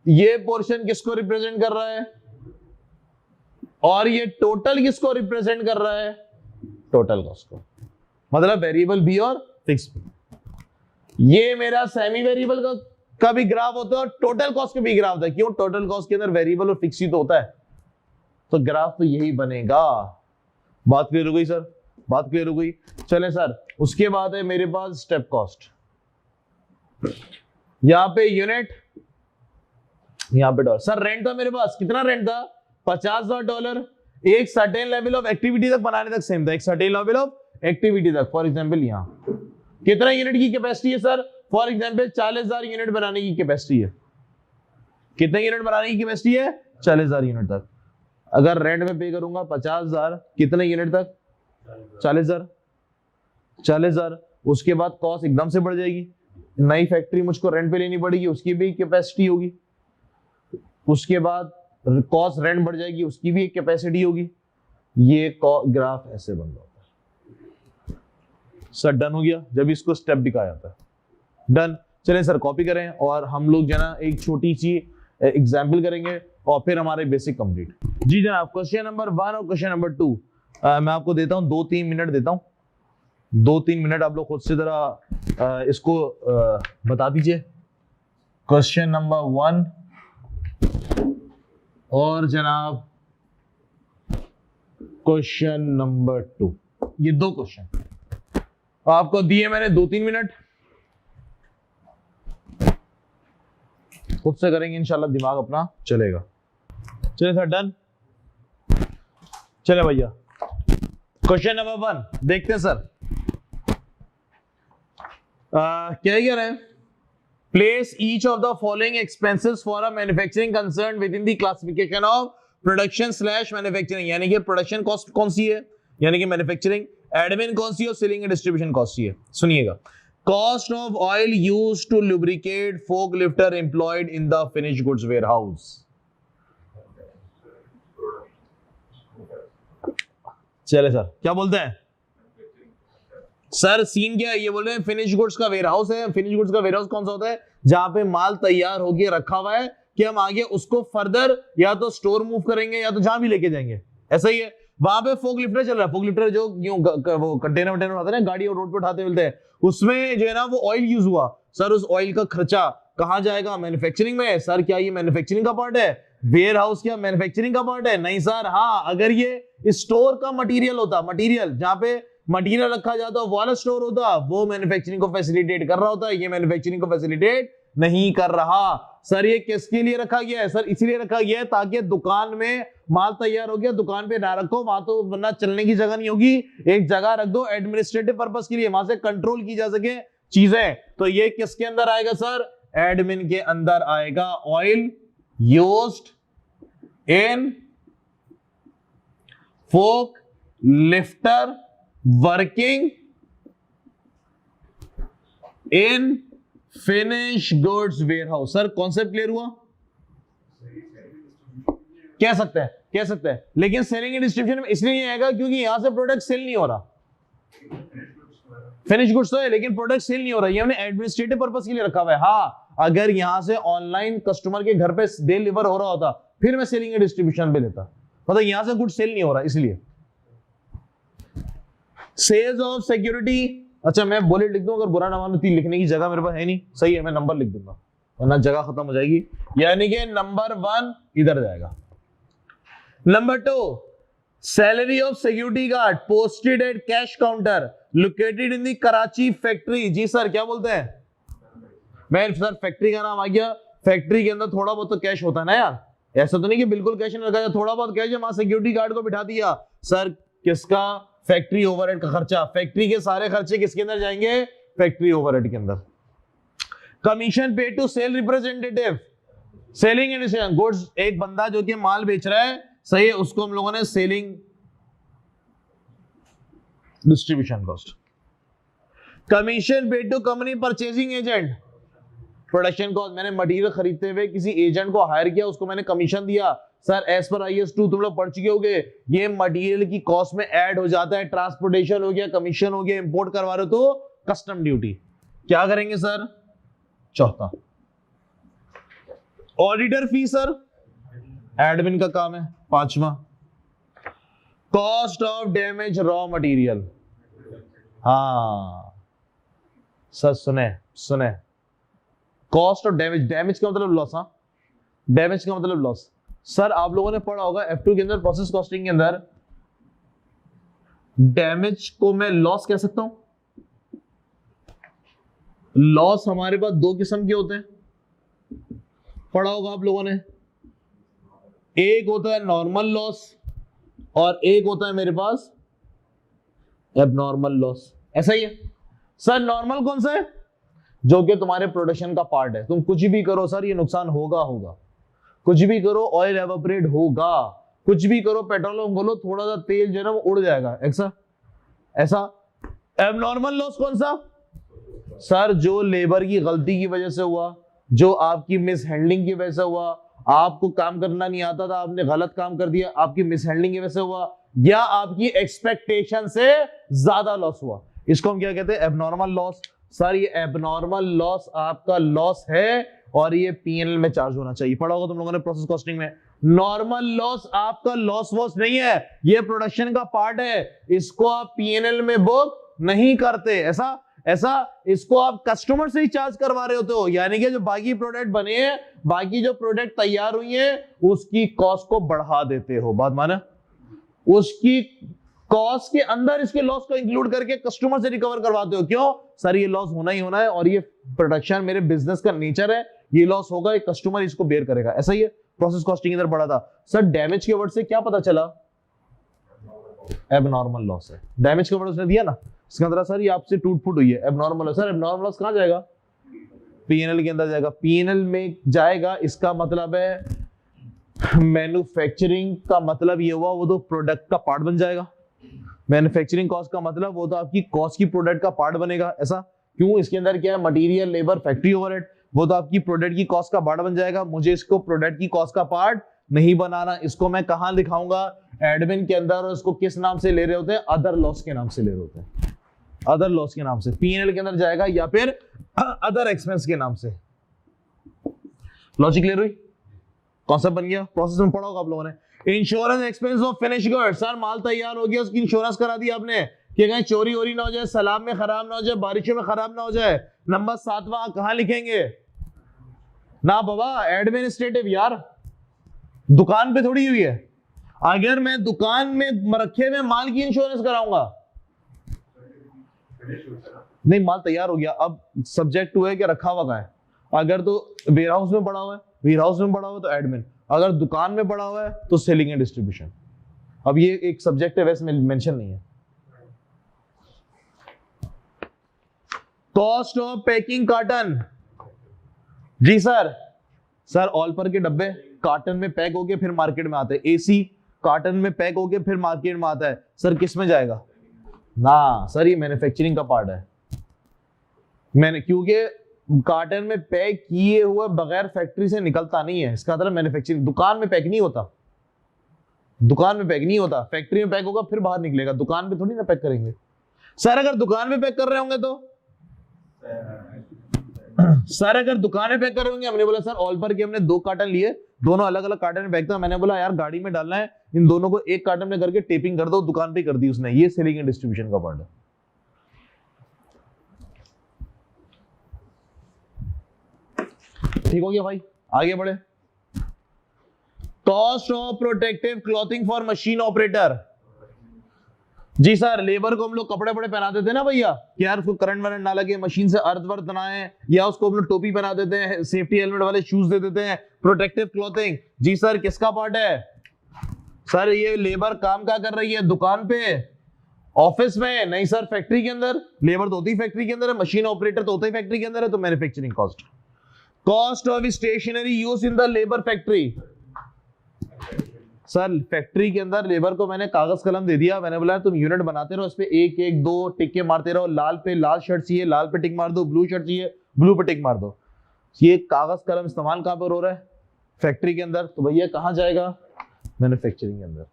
ये पोर्शन किसको रिप्रेजेंट कर रहा है, और ये टोटल किसको रिप्रेजेंट कर रहा है, टोटल कॉस्ट को, मतलब वेरिएबल भी और फिक्स भी। ये मेरा सेमी वेरिएबल का भी ग्राफ होता है और टोटल कॉस्ट का भी ग्राफ होता है। क्यों, टोटल कॉस्ट के अंदर वेरिएबल और फिक्स ही तो होता है, तो ग्राफ तो यही बनेगा। बात क्लियर हो गई सर, बात क्लियर हो गई। चले सर उसके बाद है मेरे पास स्टेप कॉस्ट, यहां पे यूनिट यहां पे डॉलर। सर रेंट था मेरे पास, कितना रेंट था $50,000, एक सर्टेन लेवल ऑफ एक्टिविटी तक बनाने तक सेम था, एक सर्टेन लेवल ऑफ एक्टिविटी तक। फॉर एग्जांपल यहां कितना यूनिट की कैपेसिटी है सर, फॉर एग्जांपल 40,000 यूनिट बनाने की कैपेसिटी है। कितने यूनिट बनाने की कैपेसिटी है 40,000 यूनिट तक। अगर रेंट में पे करूंगा 50,000, कितने यूनिट तक 40,000। उसके बाद कॉस्ट एकदम से बढ़ जाएगी, नई फैक्ट्री मुझको रेंट पे लेनी पड़ेगी, उसकी भी कैपेसिटी होगी। उसके बाद कॉस्ट रेंट बढ़ जाएगी, उसकी भी एक कैपेसिटी होगी। ये ग्राफ ऐसे बन जाता है। सर डन हो गया, जब इसको स्टेप दिखाया जाता है। डन। चलें सर कॉपी करें और हम लोग जो है ना एक छोटी सी एग्जाम्पल करेंगे और फिर हमारे बेसिक कंप्लीट। जी जनाब, क्वेश्चन नंबर 1 और क्वेश्चन नंबर 2 मैं आपको देता हूं 2-3 मिनट देता हूं, 2-3 मिनट आप लोग खुद से जरा इसको बता दीजिए। क्वेश्चन नंबर 1 और जनाब क्वेश्चन नंबर 2, ये 2 क्वेश्चन आपको दिए मैंने 2-3 मिनट, खुद से करेंगे इंशाल्लाह, दिमाग अपना चलेगा। चलिए सर, डन। चले भैया, क्वेश्चन नंबर 1 देखते हैं सर। क्या कह रहे हैं? Place each of the following expenses for a manufacturing concern with in the classification of production slash manufacturing, यानी कि प्रोडक्शन कॉस्ट कौन सी है, यानी कि मैन्युफैक्चरिंग, एडमिन कौन सी है और सेलिंग एंड डिस्ट्रीब्यूशन कॉस्ट सी है। सुनिएगा, cost of oil used to lubricate fork lifter employed in the finish goods warehouse. चले सर, क्या बोलते हैं सर? सीन क्या है? ये बोल रहे हैं फिनिश गुड्स का वेयरहाउस है। फिनिश गुड्स का वेयरहाउस कौन सा होता है? जहां पे माल तैयार होके रखा हुआ है कि हम आगे उसको फर्दर या तो स्टोर मूव करेंगे या तो जहां भी लेके जाएंगे, ऐसा ही है। वहां पे फोक लिफ्टर चल रहा है, फोक लिफ्टर जो वो कंटेनर वंटेनर उठाते हैं ना, गाड़ी और रोड पे उठाते मिलते हैं, उसमें जो है ना वो ऑयल यूज हुआ। सर उस ऑयल का खर्चा कहां जाएगा? मैन्युफैक्चरिंग में। सर क्या ये मैन्युफैक्चरिंग का पार्ट है? वेयर हाउस क्या मैन्युफैक्चरिंग का पार्ट है? नहीं सर। हाँ, अगर ये स्टोर का मटेरियल होता, मटेरियल जहां पे मटेरियल रखा जाता, वो वाला स्टोर होता, वो मैन्युफैक्चरिंग को फैसिलिटेट कर रहा होता है। ये मैन्युफैक्चरिंग को फैसिलिटेट नहीं कर रहा। सर ये किसके लिए रखा गया है? सर इसीलिए रखा गया है ताकि दुकान में माल तैयार हो गया, दुकान पे ना रखो, वहां तो वरना चलने की जगह नहीं होगी, एक जगह रख दो एडमिनिस्ट्रेटिव पर्पस के लिए, वहां से कंट्रोल की जा सके चीजें। तो ये किसके अंदर आएगा सर? एडमिन के अंदर आएगा। Oil used in fork lifter working in finish goods warehouse. Sir concept clear हुआ? कह सकते हैं, कह सकते हैं, लेकिन सेलिंग एंड डिस्ट्रीब्यूशन में इसलिए नहीं आएगा क्योंकि यहां से प्रोडक्ट सेल नहीं हो रहा। फिनिश गुड्स तो है लेकिन प्रोडक्ट सेल नहीं हो रहा, ये हमने एडमिनिस्ट्रेटिव पर्पस के लिए रखा हुआ है। हाँ, अगर यहां से ऑनलाइन कस्टमर के घर पे डिलीवर हो रहा होता फिर मैं सेलिंग एंड डिस्ट्रीब्यूशन पे लेता, मतलब यहां से गुड सेल नहीं हो रहा इसलिए। सेल्स ऑफ सिक्योरिटी, अच्छा मैं बुलेट लिख दूं, अगर बुरा ना मानो, लिखने की जगह मेरे पास है नहीं, सही है मैं नंबर लिख दूंगा वरना जगह खत्म हो जाएगी। यानी कि नंबर 1 इधर जाएगा। Number 2, salary of security guard posted at cash counter located in the Karachi factory. जी सर, क्या बोलते हैं? मैं सर फैक्ट्री का नाम आ गया, फैक्ट्री के अंदर थोड़ा बहुत तो कैश होता है ना यार, ऐसा तो नहीं कि बिल्कुल कैश नहीं रखा, थोड़ा बहुत कैश है, वहां सिक्योरिटी गार्ड को बिठा दिया। सर किसका? फैक्ट्री ओवरहेड का खर्चा। फैक्ट्री के सारे खर्चे किसके अंदर जाएंगे? फैक्ट्री ओवरहेड के अंदर। Commission pay to sale representative, selling and goods, एक बंदा जो कि माल बेच रहा है, सही है, उसको हम लोगों ने selling distribution cost. Commission pay to company purchasing agent, production cost, मैंने मटेरियल खरीदते हुए किसी एजेंट को हायर किया, उसको मैंने कमीशन दिया। सर एज पर IAS 2 तुम लोग पढ़ चुके होगे, ये मटेरियल की कॉस्ट में ऐड हो जाता है, ट्रांसपोर्टेशन हो गया, कमीशन हो गया, इंपोर्ट करवा रहे हो तो कस्टम ड्यूटी। क्या करेंगे सर? चौथा, ऑडिटर फी सर एडमिन का काम है। 5वां, cost of damage raw material. हाँ सर सुने सुने, कॉस्ट ऑफ डैमेज, डैमेज का मतलब लॉस। हाँ, डैमेज का मतलब लॉस। सर आप लोगों ने पढ़ा होगा F2 के अंदर प्रोसेस कॉस्टिंग के अंदर, डैमेज को मैं लॉस कह सकता हूं। लॉस हमारे पास 2 किस्म के होते हैं, पढ़ा होगा आप लोगों ने। एक होता है नॉर्मल लॉस और एक होता है मेरे पास एबनॉर्मल लॉस। ऐसा ही है सर। नॉर्मल कौन सा है? जो कि तुम्हारे प्रोडक्शन का पार्ट है, तुम कुछ भी करो सर ये नुकसान होगा होगा, कुछ भी करो ऑयल एवापोरेट होगा, कुछ भी करो पेट्रोल बोलो थोड़ा सा तेल जो है ना वो उड़ जाएगा, ऐसा ऐसा। एबनॉर्मल लॉस कौन सा? सर जो लेबर की गलती की वजह से हुआ, जो आपकी मिस हैंडलिंग की वजह से हुआ, आपको काम करना नहीं आता था, आपने गलत काम कर दिया, आपकी मिस हैंडलिंग की वजह से हुआ, या आपकी एक्सपेक्टेशन से ज्यादा लॉस हुआ, इसको हम क्या कहते हैं? Abnormal loss. सर ये एबनॉर्मल लॉस आपका लॉस है और ये P&L में चार्ज होना चाहिए। पढ़ा होगा तुम लोगों ने प्रोसेस कॉस्टिंग में। नॉर्मल लॉस आपका लॉस वॉस नहीं है, ये प्रोडक्शन का पार्ट है, इसको आप P&L में बुक नहीं करते, ऐसा ऐसा। इसको आप कस्टमर से ही चार्ज करवा रहे होते हो, यानी कि जो बाकी प्रोडक्ट बने हैं, बाकी जो प्रोडक्ट तैयार हुई है, उसकी कॉस्ट को बढ़ा देते हो। बात माना? उसकी कॉस्ट के अंदर इसके लॉस को इंक्लूड करके कस्टमर से रिकवर करवाते हो। क्यों सर? ये लॉस होना ही होना है और ये प्रोडक्शन मेरे बिजनेस का नेचर है, ये लॉस होगा, एक कस्टमर इसको बेयर करेगा। ऐसा ही है, प्रोसेस कॉस्टिंग इधर बढ़ा था। सर डैमेज के वर्ड से क्या पता चला? एबनॉर्मल लॉस है। डैमेज का वर्ड उसने दिया ना, इसका मतलब सर ये आपसे टूट फूट हुई है, एबनॉर्मल है। सर एबनॉर्मल लॉस कहां जाएगा? पीएनएल के अंदर जाएगा। पीएनएल में जाएगा, इसका मतलब है मैन्युफैक्चरिंग का मतलब ये हुआ वो तो प्रोडक्ट का पार्ट बन जाएगा। मैन्युफैक्चरिंग कॉस्ट का मतलब वो तो आपकी कॉस्ट की प्रोडक्ट का पार्ट बनेगा। ऐसा क्यों? इसके अंदर क्या है? मटेरियल, लेबर, फैक्ट्री ओवरहेड, वो तो आपकी प्रोडक्ट की कॉस्ट का पार्ट बन जाएगा। मुझे इसको प्रोडक्ट की कॉस्ट का पार्ट नहीं बनाना, इसको मैं कहां दिखाऊंगा? एडमिन के अंदर। और इसको किस नाम से ले रहे होते हैं? अदर लॉस के नाम से ले रहे होते हैं, अदर लॉस के नाम से। पीएनएल के अंदर जाएगा या फिर अदर एक्सपेंस के नाम से। लॉजिक क्लियर हुई? कॉन्सेप्ट बन गया? प्रोसेस में पढ़ा होगा आप लोगों ने। Insurance expense of finish goods. Sir माल तैयार हो गया, उसकी इंश्योरेंस करा दी आपने कि कहीं चोरी वोरी ना हो जाए, सैलाब में खराब ना हो जाए, बारिशों में खराब ना हो जाए। नंबर 7वां कहां लिखेंगे? ना बाबा एडमिनिस्ट्रेटिव यार, दुकान पे थोड़ी हुई है। अगर मैं दुकान में रखे हुए माल की इंश्योरेंस कराऊंगा, नहीं माल तैयार हो गया, अब सब्जेक्ट हुआ है कि रखा हुआ है। अगर तो वेयर हाउस में पड़ा हुआ है, वेयर हाउस में पड़ा हुआ है तो एडमिन, अगर दुकान में पड़ा हुआ है तो सेलिंग एंड डिस्ट्रीब्यूशन। अब ये एक सब्जेक्ट है, वैसे मेंशन नहीं है। Cost of packing carton. जी सर, सर ऑल पर के डब्बे कार्टन में पैक होके फिर मार्केट में आते हैं। एसी कार्टन में पैक होके फिर मार्केट में आता है। सर किस में जाएगा? ना सर ये मैन्युफैक्चरिंग का पार्ट है। मैंने क्योंकि कार्टन में पैक किए हुए बगैर फैक्ट्री से निकलता नहीं है, इसका मतलब मैन्युफैक्चरिंग। दुकान में पैक नहीं होता, दुकान में पैक नहीं होता, फैक्ट्री में पैक होगा फिर बाहर निकलेगा। दुकान पे थोड़ी ना पैक करेंगे। सर अगर दुकान में पैक कर रहे होंगे तो सर अगर दुकान में पैक कर रहे होंगे, हमने बोला सर ऑल पर के हमने 2 कार्टन लिए, दोनों अलग अलग कार्टन में पैक था। मैंने बोला यार गाड़ी में डालना है, इन दोनों को एक कार्टन में करके टेपिंग कर दो, दुकान पे कर दी उसने। ये सेलिंग एंड डिस्ट्रीब्यूशन का पार्ट है। ठीक हो गया भाई? आगे बढ़े। Cost of protective clothing for machine operator. जी सर, लेबर को हम लोग कपड़े बड़े पहना देते हैं ना भैया कि यार उसको करंट वरंट ना लगे, मशीन से अर्थ वर्थ ना आए, या उसको हम लोग टोपी पहना देते हैं, सेफ्टी हेलमेट वाले शूज दे देते हैं, प्रोटेक्टिव क्लॉथिंग। जी सर, किसका पार्ट है? सर ये लेबर काम क्या कर रही है? दुकान पे, ऑफिस में? नहीं सर, फैक्ट्री के अंदर। लेबर तो होती फैक्ट्री के अंदर है, मशीन ऑपरेटर तो होता ही फैक्ट्री के अंदर है, तो manufacturing cost. Cost of stationery use in the labour factory. Sir factory के अंदर लेबर को मैंने कागज कलम दे दिया, मैंने बोला तुम यूनिट बनाते रहो, इस पे 1 1 2 टिक्के मारते रहो। लाल पे लाल शर्ट चाहिए, लाल पे टिक मार दो। ब्लू शर्ट चाहिए, ब्लू पे टिक मार दो। ये कागज कलम इस्तेमाल कहां पर हो रहा है? फैक्ट्री के अंदर। तो भैया कहां जाएगा? मैन्युफैक्चरिंग के अंदर।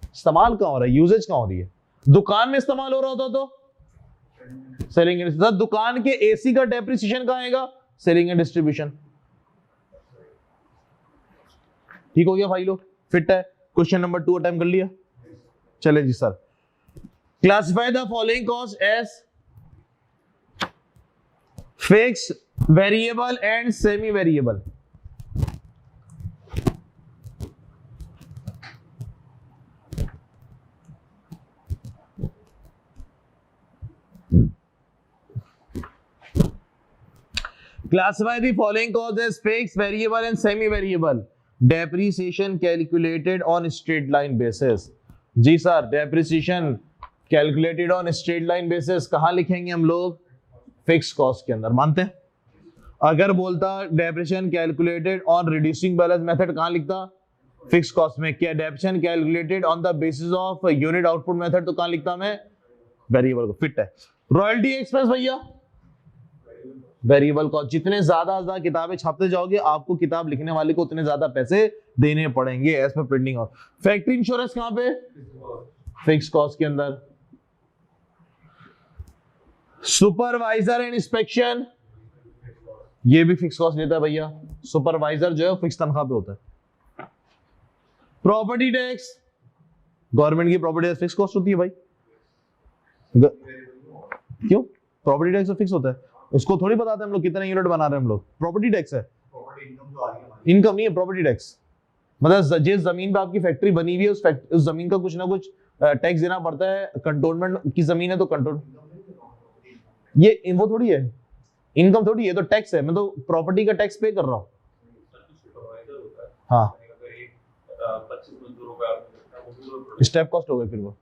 इस्तेमाल कहां हो रहा है? यूजेज कहां हो रही है? दुकान में इस्तेमाल हो रहा होता तो सेलिंग एंड। दुकान के एसी का डेप्रिसिएशन कहां आएगा? Selling and distribution. ठीक हो गया भाई लोग? फिट है? क्वेश्चन नंबर 2 अटेम्प्ट कर लिया? चले जी sir. Classify the following cost as fix, variable and semi variable. Classify the following costs as fixed, variable and semi-variable. Depreciation calculated on straight line basis. जी sir, depreciation calculated on straight line basis कहाँ लिखेंगे हम लोग? Fixed cost के अंदर। मानते हैं? अगर बोलता depreciation calculated on reducing balance method कहाँ लिखता? Fixed cost में। क्या depreciation calculated on the basis of unit output method तो कहाँ लिखता मैं? Variable को। फिट है? Royalty expense भैया वेरिएबल कॉस्ट। जितने ज्यादा किताबें छापते जाओगे, आपको किताब लिखने वाले को उतने ज्यादा पैसे देने पड़ेंगे as per printing cost. Factory insurance कहां पे? फिक्स कॉस्ट के अंदर। सुपरवाइजर एंड इंस्पेक्शन, ये भी फिक्स कॉस्ट लेता है भैया। सुपरवाइजर जो है फिक्स तनख्वाह पे होता है। प्रॉपर्टी टैक्स, गवर्नमेंट की प्रॉपर्टी टैक्स फिक्स कॉस्ट होती है भाई। क्यों? प्रॉपर्टी टैक्स तो फिक्स होता है, उसको थोड़ी बताते हैं हम लोग कितने यूनिट बना रहे हैं हम लोग। प्रॉपर्टी टैक्स है, इनकम नहीं है प्रॉपर्टी टैक्स। मतलब जिस जमीन पे आपकी फैक्ट्री बनी हुई है उस जमीन का कुछ ना कुछ टैक्स देना पड़ता है। कंटोनमेंट की जमीन है तो कंट्रोल, ये वो थोड़ी है, इनकम थोड़ी है, तो टैक्स है। मैं तो प्रॉपर्टी का टैक्स पे कर रहा हूँ। हाँ स्टेप कॉस्ट हो गई फिर वो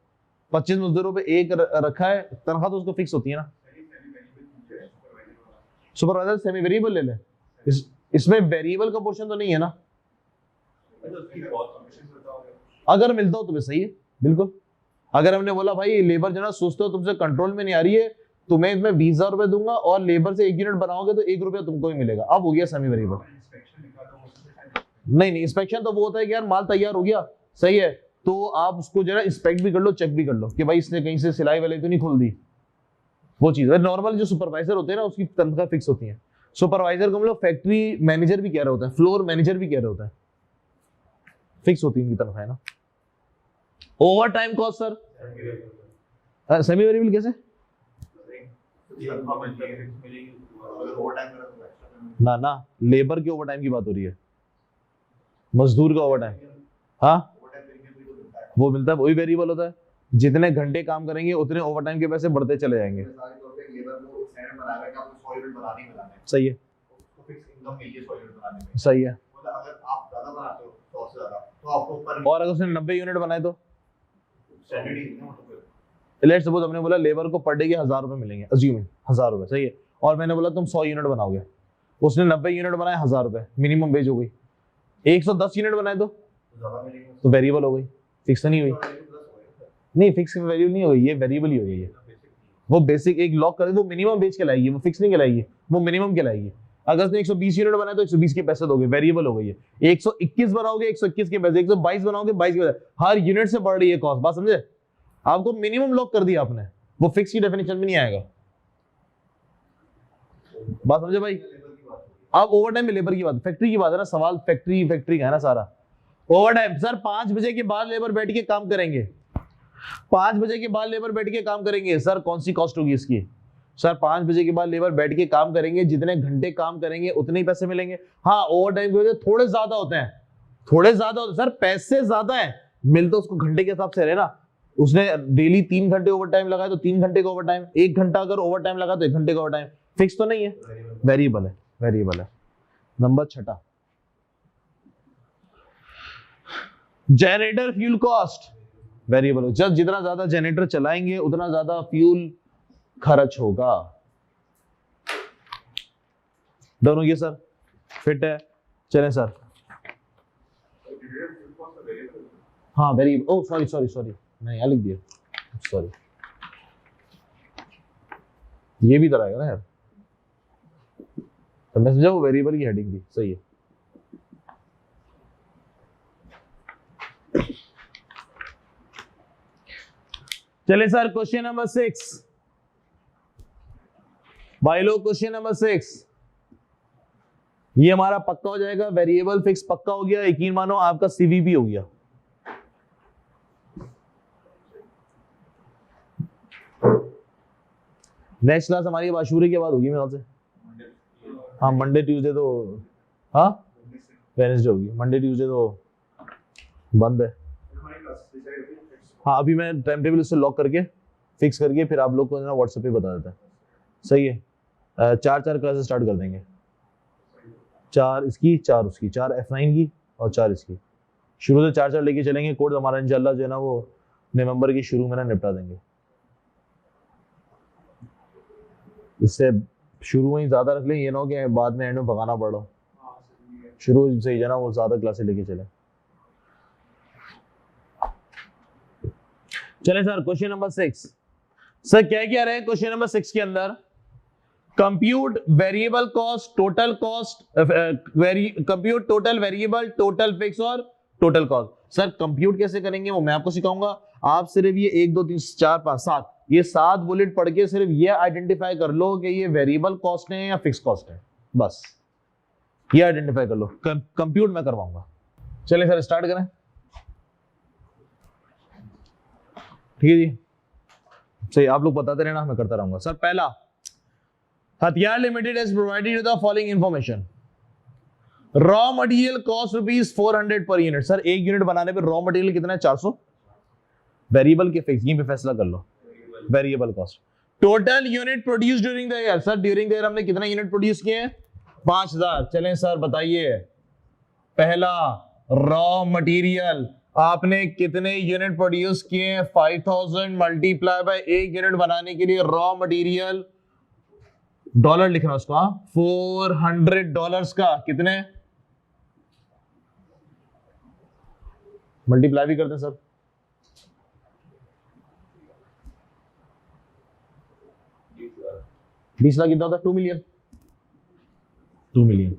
25 मजदूरों पे एक रखा है, तनख्वाह तो उसको फिक्स होती है ना। सुपरवाइजर सेमी वेरिएबल ले ले, इसमें वेरिएबल का पोर्शन तो नहीं है ना। अगर मिलता हो तो भी सही है, बिल्कुल। अगर हमने बोला भाई लेबर जो ना सुस्त हो, तुमसे कंट्रोल में नहीं आ रही है, तुम्हें इसमें 20,000 रुपए दूंगा और लेबर से 1 यूनिट बनाओगे तो 1 रुपया तुमको ही मिलेगा, अब हो गया सेमी वेरिएबल। नहीं इंस्पेक्शन तो वो होता है कि यार माल तैयार हो गया, सही है, तो आप उसको जो है इंस्पेक्ट भी कर लो, चेक भी कर लो कि भाई इसने कहीं से सिलाई वाले तो नहीं खोल दी, वो चीज है। नॉर्मल जो सुपरवाइजर होते हैं ना उसकी तनख्वाह फिक्स होती है। सुपरवाइजर को हम लोग फैक्ट्री मैनेजर भी कह रहे होते हैं, फ्लोर मैनेजर भी कह रहे होते हैं, फिक्स होती है इनकी तनख्वाह ना। Over time cost sir semi variable कैसे? ना ना लेबर के ओवर टाइम की बात हो रही है, मजदूर का ओवर टाइम, हाँ वो मिलता है, वही वेरिएबल होता है। जितने घंटे काम करेंगे उतने ओवर टाइम के पैसे बढ़ते चले जाएंगे। सही है, सही है। और अगर उसने 90 यूनिट बनाए तो लेट्स सपोज हमने बोला लेबर को पर डे के 1,000 रुपए मिलेंगे, अज्यूमिंग 1,000 रुपए, सही है, और मैंने बोला तुम 100 यूनिट बनाओगे, उसने 90 यूनिट बनाए 1,000 रुपए, मिनिमम वेज हो गई। 110 यूनिट बनाए तो वेरिएबल हो गई, फिक्स नहीं हुई। नहीं फिक्स वेरिएबल नहीं हो गई, ये वेरिएबल ही हो गई है। वो बेसिक एक लॉक कर, वो मिनिमम वेज कहलाएगी, वो फिक्स नहीं कहलाएगी, वो मिनिमम कहलाएगी। अगर उसने 120 यूनिट बनाए तो 120 के पैसे दोगे, वेरिएबल हो गई है। 121 बनाओगे 121 के पैसे, 122 बनाओगे 22 के पैसे, हर यूनिट से बढ़ रही है कॉस्ट, बात समझे? आपको मिनिमम लॉक कर दिया आपने, वो फिक्स की डेफिनेशन में नहीं आएगा, बात समझे भाई? अब ओवर टाइम में लेबर की बात, फैक्ट्री की बात है ना, सवाल फैक्ट्री का है ना सारा। ओवर टाइम सर 5 बजे के बाद लेबर बैठ के काम करेंगे, 5 बजे के बाद लेबर बैठ के काम करेंगे, सर कौन सी कॉस्ट होगी इसकी? सर 5 बजे के बाद लेबर बैठ के काम करेंगे, जितने घंटे काम करेंगे उतने ही पैसे मिलेंगे। हाँ ओवर टाइम की वजह थोड़े ज्यादा होते हैं, थोड़े ज्यादा होते हैं सर, पैसे ज्यादा है, मिलता उसको घंटे के हिसाब से रहे ना। उसने डेली 3 घंटे ओवर टाइम लगाया तो 3 घंटे का ओवर टाइम, 1 घंटा अगर ओवर टाइम लगा तो 1 घंटे का ओवर टाइम, फिक्स तो नहीं है, वेरिएबल है, वेरिएबल है। Number 6 generator fuel cost variable हो, जब जितना ज्यादा जनरेटर चलाएंगे उतना ज्यादा फ्यूल खर्च होगा। दोनों ये सर फिट है, चलें सर। हाँ वेरिएबल, ओ सॉरी मैं यहाँ लिख दिया, सॉरी, ये भी तरह आएगा ना यार, तो मैं समझा वो वेरिएबल की हेडिंग थी, सही है। चले सर क्वेश्चन नंबर 6 भाई लोग, क्वेश्चन नंबर 6 ये हमारा पक्का हो जाएगा, वेरिएबल फिक्स पक्का हो गया, यकीन मानो आपका सीवीपी हो गया। नेक्स्ट क्लास हमारी आशूरे के बाद होगी मेरे ख्याल से, हाँ मंडे ट्यूसडे तो, हाँ वेडनेसडे होगी, मंडे ट्यूसडे तो बंद है। हाँ अभी मैं टाइम टेबल उससे लॉक करके फिक्स करके फिर आप लोग को ना व्हाट्सएप पे बता देता है, सही है। 4 क्लासेस स्टार्ट कर देंगे, 4 इसकी 4 उसकी, 4 F9 की और 4 इसकी, शुरू से 4 लेके चलेंगे। कोड हमारा इंशाल्लाह जो है ना वो नवंबर के शुरू में ना निपटा देंगे, इससे शुरू में ही ज्यादा रख लें, ये ना हो कि बाद में एंड में भगाना पड़ रहा हो, शुरू से ही जो है ना वो ज्यादा क्लासेस लेके चले। चले सर क्वेश्चन नंबर 6 सर क्या क्या रहे क्वेश्चन नंबर 6 के अंदर? Compute variable cost, total cost, compute total variable, total fix और टोटल कॉस्ट। सर कंप्यूट कैसे करेंगे वो मैं आपको सिखाऊंगा। आप सिर्फ ये 1 2 3 4 5 7 ये 7 बुलेट पढ़ के सिर्फ ये आइडेंटिफाई कर लो कि ये वेरिएबल कॉस्ट है या फिक्स कॉस्ट है, बस ये आइडेंटिफाई कर लो, कंप्यूट मैं करवाऊंगा। चलिए सर स्टार्ट करें, ठीक है जी, सही आप लोग बताते रहना, मैं करता रहूंगा। सर पहला, हथियार limited has provided the following information. Raw material cost ₹400 per unit. Sir एक यूनिट बनाने पे रॉ मटेरियल कितना है? 400। वेरिएबल के फिक्स, यहीं पे फैसला कर लो। Variable cost. Total unit produce during the year. Sir during the year हमने कितना यूनिट प्रोड्यूस किए हैं? 5000। चलें सर बताइए, पहला रॉ मटेरियल आपने कितने यूनिट प्रोड्यूस किए हैं? 5000 मल्टीप्लाई बाय एक यूनिट बनाने के लिए रॉ मटेरियल, डॉलर लिखना उसका, $400 का कितने मल्टीप्लाई भी करते हैं सर? $20 लाख कितना होता है? 2 मिलियन। 2 million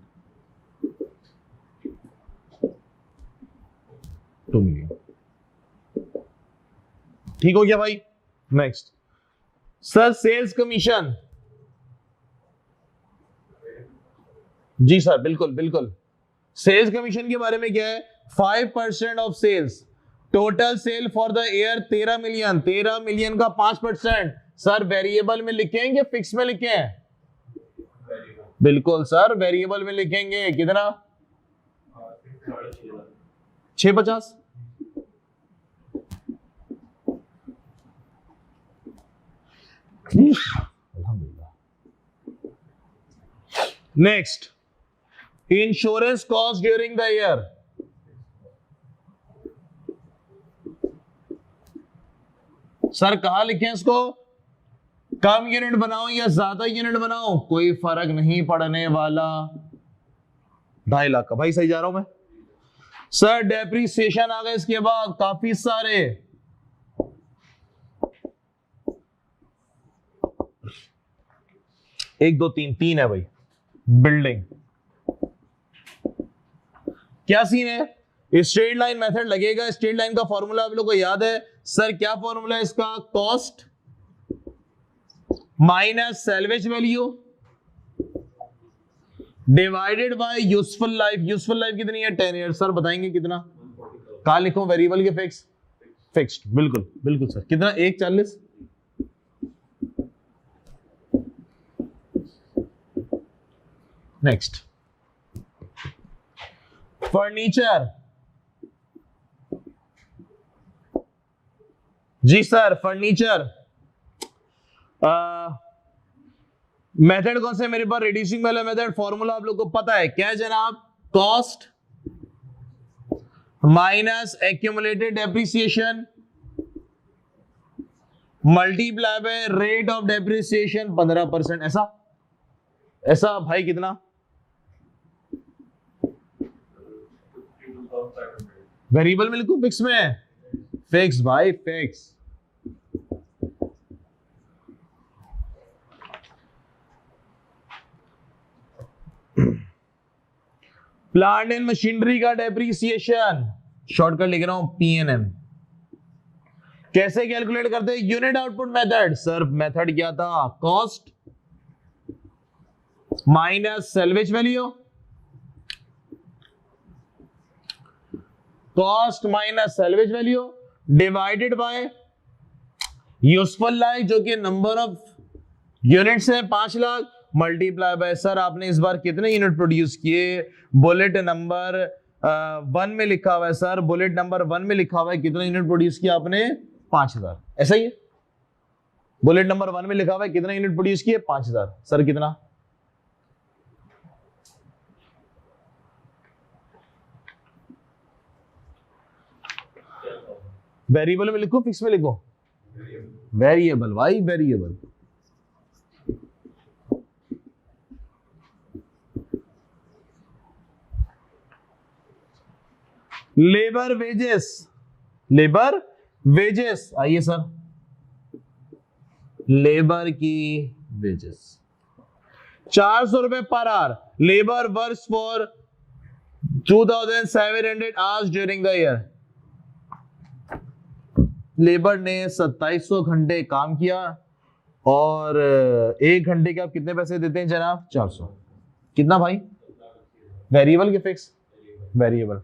2 million. ठीक हो गया भाई। Next sir sales commission. जी सर बिल्कुल बिल्कुल। सेल्स कमीशन के बारे में क्या है? 5% of sales. Total sale for the year 13 million. 13 million का 5%। सर वेरिएबल में लिखेंगे फिक्स में लिखें? बिल्कुल सर वेरिएबल में लिखेंगे। कितना? 650। Next insurance cost during the year. Sir कहां लिखें इसको? कम यूनिट बनाओ या ज्यादा यूनिट बनाओ, कोई फर्क नहीं पड़ने वाला। 2.5 लाख का। भाई सही जा रहा हूं मैं? सर डेप्रीसिएशन आ गए इसके बाद काफी सारे। एक दो तीन, तीन है भाई। बिल्डिंग क्या सीन है? स्ट्रेट लाइन मेथड लगेगा। स्ट्रेट लाइन का फॉर्मूला आप लोग को याद है? सर क्या फॉर्मूला है इसका? Cost minus salvage value divided by useful life. Useful life कितनी है? 10 ईयर। सर बताएंगे कितना? कहां लिखूं? वेरिएबल के फिक्स? फिक्स्ड। बिल्कुल बिल्कुल सर। कितना? 140। Next furniture. जी सर फर्नीचर मेथड कौन से मेरे पास? रिड्यूसिंग वाला मेथड। फॉर्मूला आप लोग को पता है क्या है जनाब? Cost minus accumulated depreciation multiply by rate of depreciation 15%। ऐसा ऐसा भाई कितना? वेरिएबल में लिखूं फिक्स में? फिक्स भाई फिक्स। प्लांट एंड मशीनरी का डेप्रिसिएशन शॉर्टकट लिख रहा हूं PNM। कैसे कैलकुलेट करते हैं? Unit output method. Sir method क्या था? Cost minus salvage value, cost minus salvage value divided by useful life जो कि नंबर ऑफ यूनिट्स है 5 लाख, मल्टीप्लाई बाय सर आपने इस बार कितने यूनिट प्रोड्यूस किए? बुलेट नंबर 1 में लिखा हुआ है सर। बुलेट नंबर 1 में लिखा हुआ है कितना यूनिट प्रोड्यूस किया आपने? 5000। ऐसा ही है? बुलेट नंबर 1 में लिखा हुआ है कितना यूनिट प्रोड्यूस किए? 5000। सर कितना? वेरिएबल में लिखो फिक्स में लिखो? वेरिएबल भाई variable. Labour wages. Labour wages आइए सर। लेबर की वेजेस 400 रुपए per hour. Labour works for 2700 hours during the year. Labour ने 2700 घंटे काम किया और 1 घंटे के आप कितने पैसे देते हैं जनाब? 400। कितना भाई? वेरिएबल के फिक्स? वेरिएबल।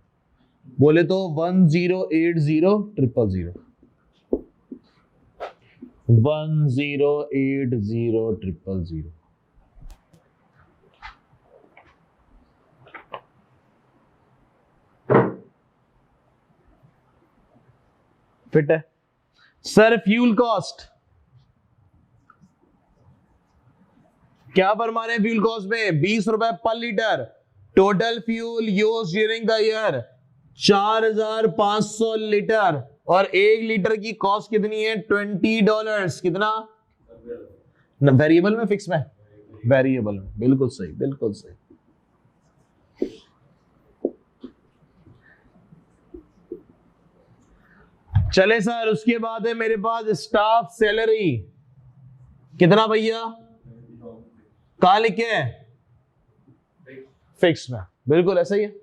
बोले तो 10800000 10800000। फिट है सर। फ्यूल कॉस्ट क्या फरमा रहे हैं फ्यूल कॉस्ट में? 20 रुपए पर litre. Total fuel use during the year 4500 litre, और 1 लीटर की कॉस्ट कितनी है? $20। कितना? वेरिएबल में, फिक्स में? वेरिएबल में। बिल्कुल सही, बिल्कुल सही। चले सर, उसके बाद है मेरे पास स्टाफ सैलरी। कितना भैया? कहां लिखे हैं? फिक्स में। बिल्कुल ऐसा ही है।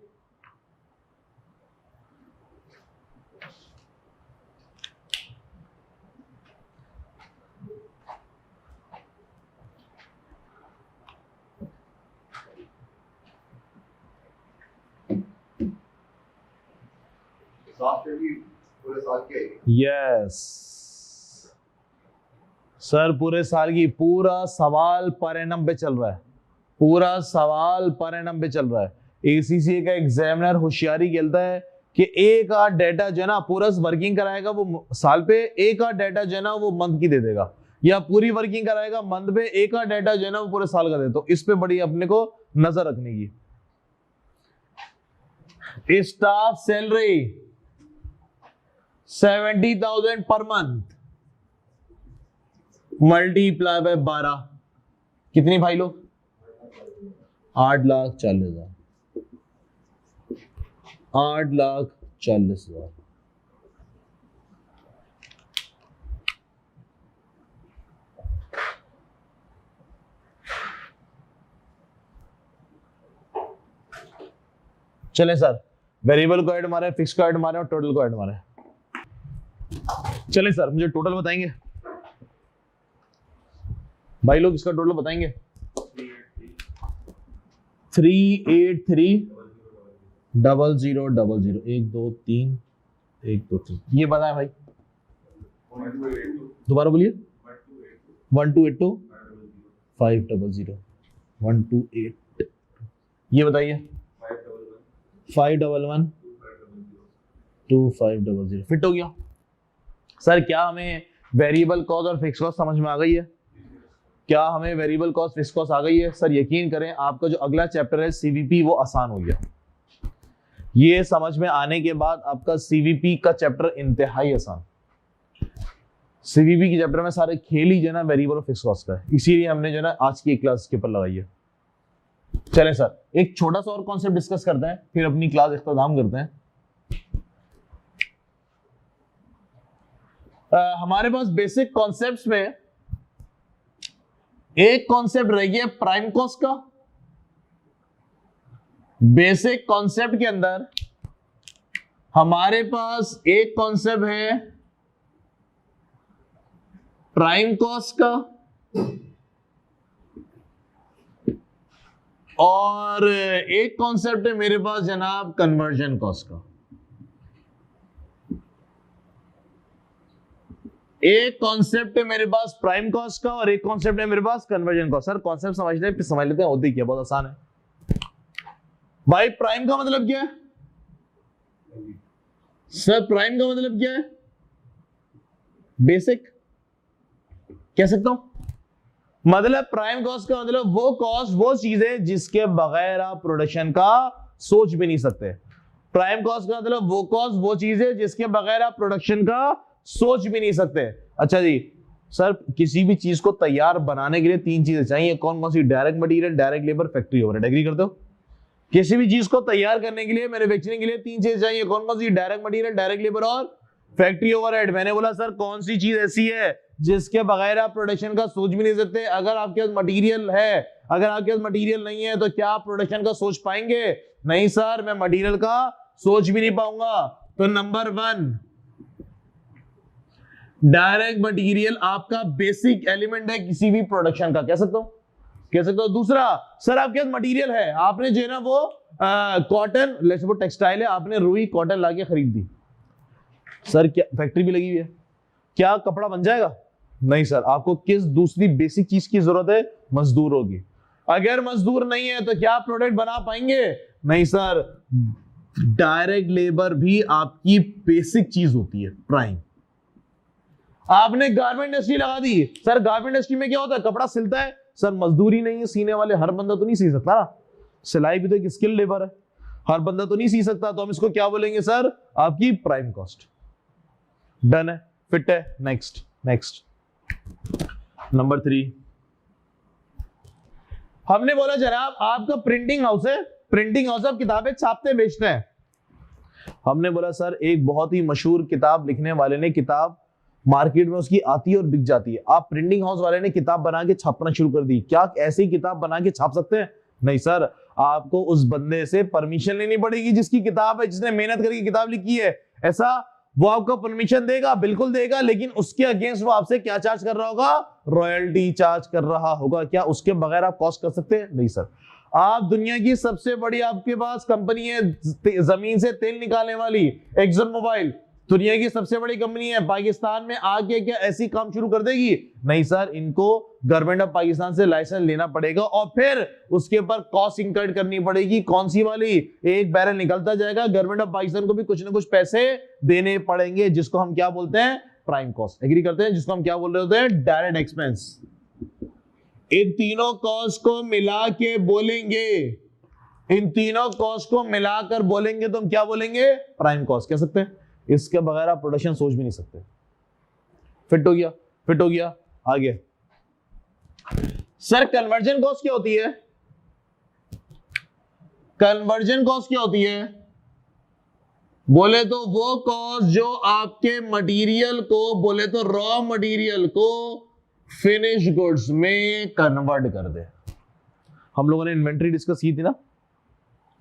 यस सर, पूरे साल की। पूरा सवाल पर एनम पे चल रहा है, पूरा सवाल पर एनम पे चल रहा है। एसीसी का एग्जामिनर होशियारी खेलता है कि एक आध डेटा जो है ना पूरा वर्किंग कराएगा वो साल पे, एक आध डेटा जो है ना वो मंथ की दे देगा, या पूरी वर्किंग कराएगा मंथ पे, एक आध डेटा जो है ना वो पूरे साल का दे। तो इस पे बड़ी अपने को नजर रखने की। Staff salary 70,000 per month multiply by 12, कितनी भाई लोग? 8,40,000। 8,40,000। चले सर, वेरिएबल को ऐड मारे, फिक्स को ऐड मारे और टोटल को ऐड मारे। चले सर, मुझे टोटल बताएंगे भाई लोग, इसका टोटल बताएंगे। 383,00,00। 1 2 3 1 2 3 ये बताएं भाई, दोबारा बोलिए। 1282,500। 128, ये बताइए। 511,2500। फिट हो गया सर? क्या हमें वेरिएबल कॉस्ट और फिक्स कॉस्ट समझ में आ गई है? क्या हमें वेरिएबल कॉस्ट फिक्स कॉस्ट आ गई है? सर यकीन करें, आपका जो अगला चैप्टर है सीवीपी वो आसान हो गया। ये समझ में आने के बाद आपका सीवीपी का चैप्टर इंतहाई आसान। सीवीपी के चैप्टर में सारे खेल ही जो है ना वेरिएबल और फिक्स कॉस्ट का है, इसीलिए हमने जो है ना आज की क्लास के ऊपर लगाई है। चले सर, एक छोटा सा और कॉन्सेप्ट डिस्कस करते हैं, फिर अपनी क्लास इख्तिताम करते हैं। हमारे पास बेसिक कॉन्सेप्ट्स में एक कॉन्सेप्ट रह गया प्राइम कॉस्ट का। बेसिक कॉन्सेप्ट के अंदर हमारे पास एक कॉन्सेप्ट है प्राइम कॉस्ट का, और एक कॉन्सेप्ट है मेरे पास जनाब कन्वर्जन कॉस्ट का। एक कॉन्सेप्ट है मेरे पास प्राइम कॉस्ट का और एक कॉन्सेप्ट है मेरे पास कन्वर्जन कॉस्ट। सर कॉन्सेप्ट समझ लेते हैं, होती क्या, बहुत आसान है भाई। प्राइम का मतलब क्या है सर? प्राइम का मतलब क्या है? बेसिक कह सकता हूं। मतलब प्राइम कॉस्ट का मतलब वो कॉस्ट, वो चीजें जिसके बगैर आप प्रोडक्शन का सोच भी नहीं सकते। प्राइम कॉस्ट का मतलब वो कॉस्ट, वो चीजें जिसके बगैर आप प्रोडक्शन का सोच भी नहीं सकते। अच्छा जी सर, किसी भी चीज को तैयार बनाने के लिए 3 चीजें चाहिए, कौन कौन सी? Direct material, direct labour, factory overhead. Agree करते हो? किसी भी चीज को तैयार करने के लिए, मैन्युफैक्चरिंग के लिए 3 चीजें चाहिए, कौन कौन सी? डायरेक्ट मटेरियल, डायरेक्ट लेबर और फैक्ट्री ओवरहेड। मैंने बोला सर कौन सी चीज ऐसी है जिसके बगैर आप प्रोडक्शन का सोच भी नहीं सकते? अगर आपके पास मटेरियल है, अगर आपके पास मटेरियल नहीं है तो क्या आप प्रोडक्शन का सोच पाएंगे? नहीं सर, मैं मटेरियल का सोच भी नहीं पाऊंगा। तो नंबर 1, डायरेक्ट मटेरियल आपका बेसिक एलिमेंट है किसी भी प्रोडक्शन का, कह सकता हूं, कह सकता हूं। दूसरा, सर आपके पास मटेरियल है, आपने जो है ना वो कॉटन, लेट्स सपोज टेक्सटाइल है, आपने रुई कॉटन लाके खरीद दी। सर क्या फैक्ट्री भी लगी हुई है, क्या कपड़ा बन जाएगा? नहीं सर, आपको किस दूसरी बेसिक चीज की जरूरत है? मजदूर होगी। अगर मजदूर नहीं है तो क्या प्रोडक्ट बना पाएंगे? नहीं सर। डायरेक्ट लेबर भी आपकी बेसिक चीज होती है, प्राइम। आपने गारमेंट इंडस्ट्री लगा दी। सर गारमेंट इंडस्ट्री में क्या होता है, कपड़ा सिलता है। सर मजदूरी नहीं है सीने वाले, हर बंदा तो नहीं सी सकता ना, सिलाई भी तो एक स्किल लेबर है, हर बंदा तो नहीं सी सकता, तो हम इसको क्या बोलेंगे सर, आपकी प्राइम कॉस्ट। डन है, फिट है। नेक्स्ट नेक्स्ट नंबर 3, हमने बोला जनाब आपका प्रिंटिंग हाउस है, प्रिंटिंग हाउस आप किताबें छापते बेचते हैं। हमने बोला सर एक बहुत ही मशहूर किताब लिखने वाले ने किताब मार्केट में उसकी आती है और बिक जाती है, आप प्रिंटिंग हाउस वाले ने किताब बना के छापना शुरू कर दी, क्या ऐसे ही किताब बना के छाप सकते हैं? नहीं सर, आपको उस बंदे से परमिशन लेनी पड़ेगी जिसकी किताब है, जिसने मेहनत करके किताब लिखी है। ऐसा वो आपको परमिशन देगा, बिल्कुल देगा, लेकिन उसके अगेंस्ट वो आपसे क्या चार्ज कर रहा होगा, रॉयल्टी चार्ज कर रहा होगा। क्या उसके बगैर आप कॉस्ट कर सकते हैं? नहीं सर। आप दुनिया की सबसे बड़ी आपके पास कंपनी है जमीन से तेल निकालने वाली, एक्सन मोबाइल, दुनिया की सबसे बड़ी कंपनी है, पाकिस्तान में आके क्या ऐसी काम शुरू कर देगी? नहीं सर, इनको गवर्नमेंट ऑफ पाकिस्तान से लाइसेंस लेना पड़ेगा और फिर उसके ऊपर कॉस्ट इंकर करनी पड़ेगी। कौन सी वाली? एक बैरल निकलता जाएगा, गवर्नमेंट ऑफ पाकिस्तान को भी कुछ ना कुछ पैसे देने पड़ेंगे, जिसको हम क्या बोलते हैं, प्राइम कॉस्ट। एग्री करते हैं? जिसको हम क्या बोल रहे होते हैं, डायरेक्ट एक्सपेंस। इन तीनों कॉस्ट को मिला के बोलेंगे, इन तीनों कॉस्ट को मिलाकर बोलेंगे तो हम क्या बोलेंगे, प्राइम कॉस्ट कह सकते हैं। इसके बगैर आप प्रोडक्शन सोच भी नहीं सकते। फिट हो गया? फिट हो गया? आगे सर कन्वर्जन कॉस्ट क्या होती है? कन्वर्जन कॉस्ट क्या होती है? बोले तो वो कॉस्ट जो आपके मटेरियल को, बोले तो रॉ मटेरियल को फिनिश गुड्स में कन्वर्ट कर दे। हम लोगों ने इन्वेंट्री डिस्कस की थी ना?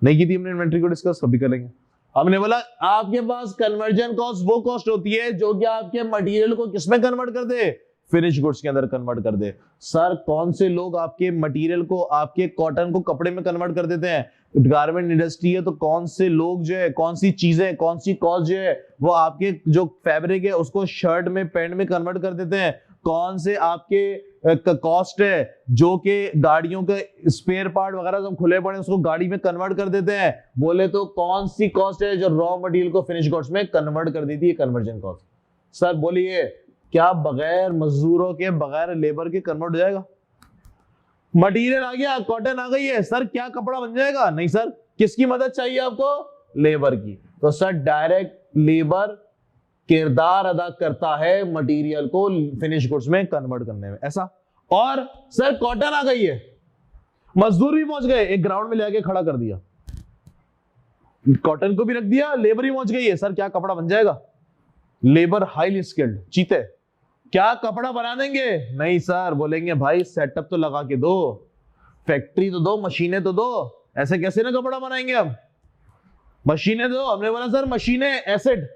नहीं की थी हमने इन्वेंट्री को डिस्कस? कभी करेंगे। हमने बोला आपके पास कन्वर्जन कॉस्ट वो कॉस्ट होती है जो कि आपके मटेरियल को किसमें कन्वर्ट कर दे, फिनिश गुड्स के अंदर कन्वर्ट कर दे। सर कौन से लोग आपके मटेरियल को, आपके कॉटन को कपड़े में कन्वर्ट कर देते हैं? गारमेंट इंडस्ट्री है, तो कौन से लोग जो है, कौन सी चीजें, कौन सी कॉस्ट जो है वो आपके जो फैब्रिक है उसको शर्ट में, पैंट में कन्वर्ट कर देते हैं? कौन से आपके कॉस्ट है जो कि गाड़ियों के स्पेयर पार्ट वगैरह सब खुले पड़े उसको गाड़ी में कन्वर्ट कर देते हैं? बोले तो कौन सी कॉस्ट है जो रॉ मटेरियल को फिनिश गुड्स में कन्वर्ट कर देती है, कन्वर्जन कॉस्ट। सर बोलिए, क्या बगैर मजदूरों के, बगैर लेबर के कन्वर्ट हो जाएगा? मटेरियल आ गया, कॉटन आ गई है, सर क्या कपड़ा बन जाएगा? नहीं सर। किसकी मदद चाहिए आपको? लेबर की। तो सर डायरेक्ट लेबर किरदार अदा करता है मटेरियल को फिनिश गुड्स में कन्वर्ट करने में, ऐसा। और सर कॉटन आ गई है, मजदूर भी पहुंच गए, एक ग्राउंड में लेके खड़ा कर दिया, कॉटन को भी रख दिया, लेबर भी पहुंच गई है, सर क्या कपड़ा बन जाएगा? लेबर हाईली स्किल्ड, चीते, क्या कपड़ा बना देंगे? नहीं सर, बोलेंगे भाई सेटअप तो लगा के दो, फैक्ट्री तो दो, मशीनें तो दो, ऐसे कैसे ना कपड़ा बनाएंगे हम? मशीनें दो। हमने बोला सर मशीनें एसेट,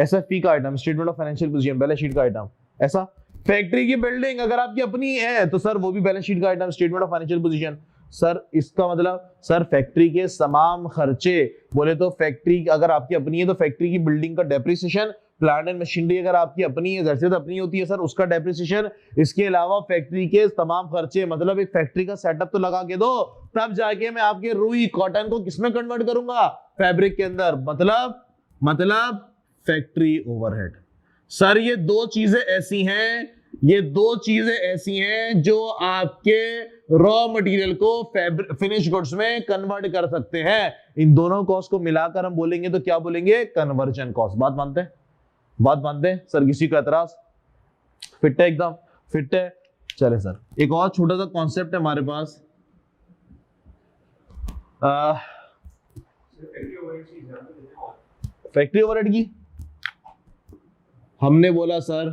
एसएफपी का item, statement of financial position, balance sheet का आइटम, ऐसा। फैक्ट्री की बिल्डिंग अगर आपकी अपनी है तो सर वो भी बैलेंस शीट का item, statement of financial position. Sir इसका मतलब सर फैक्ट्री के तमाम खर्चे, बोले तो फैक्ट्री अगर आपकी अपनी है तो फैक्ट्री की बिल्डिंग का डेप्रिसिएशन, प्लांट एंड मशीनरी अगर आपकी अपनी है, जैसे तो अपनी होती है सर, उसका डेप्रिसिएशन, इसके अलावा फैक्ट्री के तमाम खर्चे, मतलब एक फैक्ट्री का सेटअप तो लगा के दो, तब जाके मैं आपके रुई कॉटन को किसमें कन्वर्ट करूंगा, फैब्रिक के अंदर, मतलब फैक्ट्री ओवरहेड। सर ये दो चीजें ऐसी हैं, ये दो चीजें ऐसी हैं जो आपके रॉ मटेरियल को फिनिश गुड्स में कन्वर्ट कर सकते हैं। इन दोनों कॉस्ट को मिलाकर हम बोलेंगे तो क्या बोलेंगे, कन्वर्जन कॉस्ट। बात मानते हैं? बात मानते हैं सर? किसी का एतराज? फिट है? एकदम फिट है। चले सर, एक और छोटा सा कॉन्सेप्ट है हमारे पास, फैक्ट्री ओवरहेड की। हमने बोला सर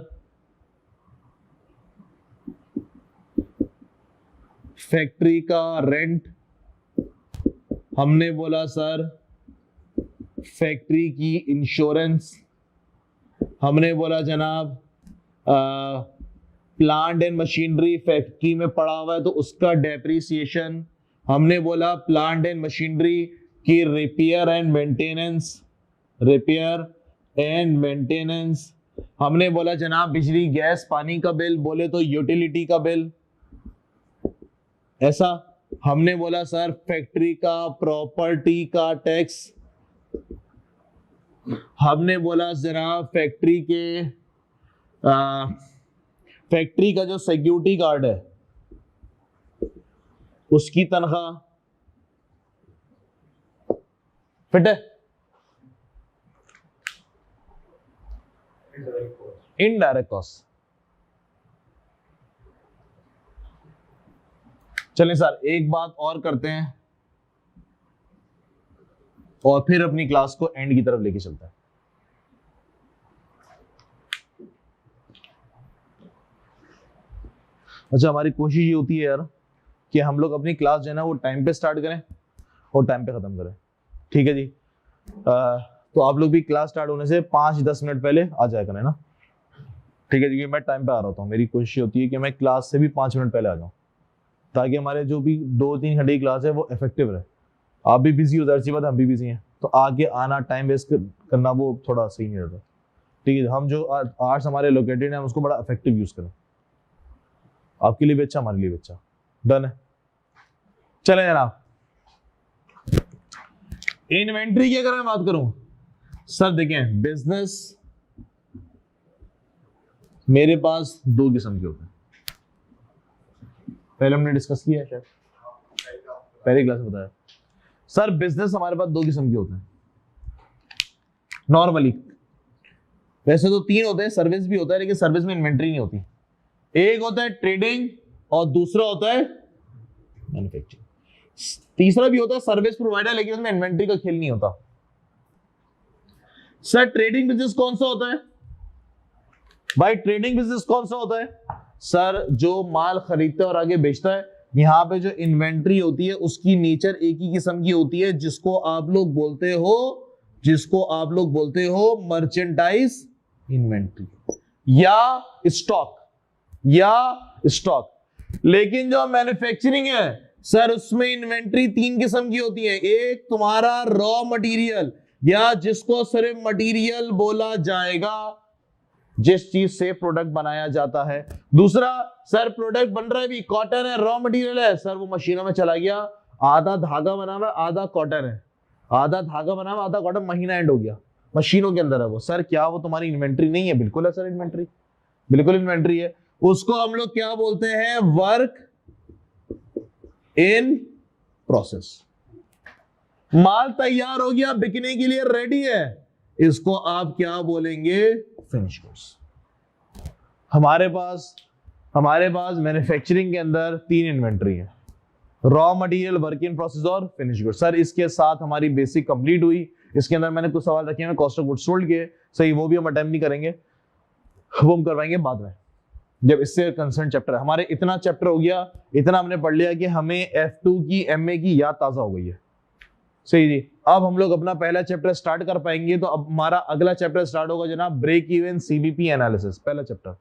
फैक्ट्री का रेंट, हमने बोला सर फैक्ट्री की इंश्योरेंस, हमने बोला जनाब प्लांट एंड मशीनरी फैक्ट्री में पड़ा हुआ है तो उसका डेप्रिसिएशन, हमने बोला प्लांट एंड मशीनरी की रिपेयर एंड मेंटेनेंस, हमने बोला जनाब बिजली गैस पानी का बिल, बोले तो यूटिलिटी का बिल, ऐसा। हमने बोला सर फैक्ट्री का प्रॉपर्टी का टैक्स, हमने बोला जनाब फैक्ट्री के फैक्ट्री का जो सिक्योरिटी गार्ड है उसकी तनख्वाह फिट है? Indirect cost. चलिए सर एक बात और करते हैं और फिर अपनी क्लास को एंड की तरफ लेके चलते हैं। अच्छा, हमारी कोशिश ये होती है यार कि हम लोग अपनी क्लास जो है ना वो टाइम पे स्टार्ट करें और टाइम पे खत्म करें। ठीक है जी। तो आप लोग भी क्लास स्टार्ट होने से 5-10 मिनट पहले आ जाया करें ना। ठीक है जी। मैं टाइम पे आ रहा हूँ, मेरी कोशिश होती है कि मैं क्लास से भी 5 मिनट पहले आ जाऊँ ताकि हमारे जो भी 2-3 घंटे की क्लास है वो इफेक्टिव रहे। आप भी बिजी हो, जाहिर सी बात हम भी बिजी हैं, तो आगे आना टाइम वेस्ट करना वो थोड़ा सही नहीं रहता। ठीक है, हम जो आर्ट्स हमारे लोकेटेड है हम उसको बड़ा इफेक्टिव यूज करें, आपके लिए भी अच्छा, हमारे लिए भी अच्छा। डन है। चले जनाब, इन्वेंट्री की अगर मैं बात करूं सर, देखें बिजनेस मेरे पास 2 किस्म के होते हैं। पहले हमने डिस्कस किया है शायद, पहले क्लास में बताया। सर बिजनेस हमारे पास 2 किस्म के होते हैं नॉर्मली। वैसे तो 3 होते हैं, सर्विस भी होता है, लेकिन सर्विस में इन्वेंट्री नहीं होती। एक होता है ट्रेडिंग और दूसरा होता है मैन्युफैक्चरिंग। तीसरा भी होता है सर्विस प्रोवाइडर, लेकिन उसमें इन्वेंट्री का खेल नहीं होता। सर ट्रेडिंग बिजनेस कौन सा होता है भाई? ट्रेडिंग बिजनेस कौन सा होता है सर? जो माल खरीदता है और आगे बेचता है। यहां पे जो इन्वेंट्री होती है उसकी नेचर एक ही किस्म की होती है, जिसको आप लोग बोलते हो मर्चेंडाइज इन्वेंट्री या स्टॉक। लेकिन जो मैन्युफैक्चरिंग है सर, उसमें इन्वेंट्री 3 किस्म की होती है। एक तुम्हारा रॉ मटेरियल, या जिसको सिर्फ मटेरियल बोला जाएगा, जिस चीज से प्रोडक्ट बनाया जाता है। दूसरा सर प्रोडक्ट बन रहा है, भी कॉटन है, रॉ मटेरियल है सर, वो मशीनों में चला गया, आधा धागा बना हुआ आधा कॉटन है, आधा धागा बना हुआ आधा कॉटन, महीना एंड हो गया, मशीनों के अंदर है वो। सर क्या वो तुम्हारी इन्वेंट्री नहीं है? बिल्कुल है सर, इन्वेंट्री बिल्कुल इन्वेंट्री है। उसको हम लोग क्या बोलते हैं? Work in process. माल तैयार हो गया, बिकने के लिए रेडी है, इसको आप क्या बोलेंगे? Finish goods. हमारे पास मैन्युफैक्चरिंग के अंदर 3 इन्वेंट्री है, raw material, work in process और फिनिश गुड्स। सर इसके साथ हमारी बेसिक कंप्लीट हुई। इसके अंदर मैंने कुछ सवाल रखे हैं कॉस्ट ऑफ गुड्स सोल्ड के, सही, वो भी हम अटेम्प्ट नहीं करेंगे, वो हम करवाएंगे बाद में जब इससे कंसर्न चैप्टर है। हमारे इतना चैप्टर हो गया, इतना हमने पढ़ लिया कि हमें F2 की MA की याद ताजा हो गई है। सही जी। अब हम लोग अपना पहला चैप्टर स्टार्ट कर पाएंगे, तो अब हमारा अगला चैप्टर स्टार्ट होगा जनाब, ब्रेक इवन CBP एनालिसिस, पहला चैप्टर।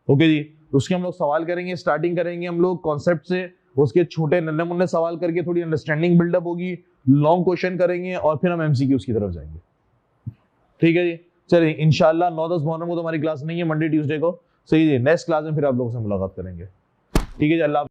ओके जी। उसके हम लोग सवाल करेंगे, स्टार्टिंग करेंगे हम लोग कॉन्सेप्ट से, उसके छोटे नन्हे मुन्ने सवाल करके थोड़ी अंडरस्टैंडिंग बिल्डअप होगी, लॉन्ग क्वेश्चन करेंगे और फिर हम MCQs की तरफ जाएंगे। ठीक है जी। चलिए इंशाल्लाह 9-10 मॉर्निंग को तो हमारी क्लास नहीं है, मंडे ट्यूसडे को। सही जी। नेक्स्ट क्लास में फिर आप लोगों से मुलाकात करेंगे। ठीक है जी। अल्लाह।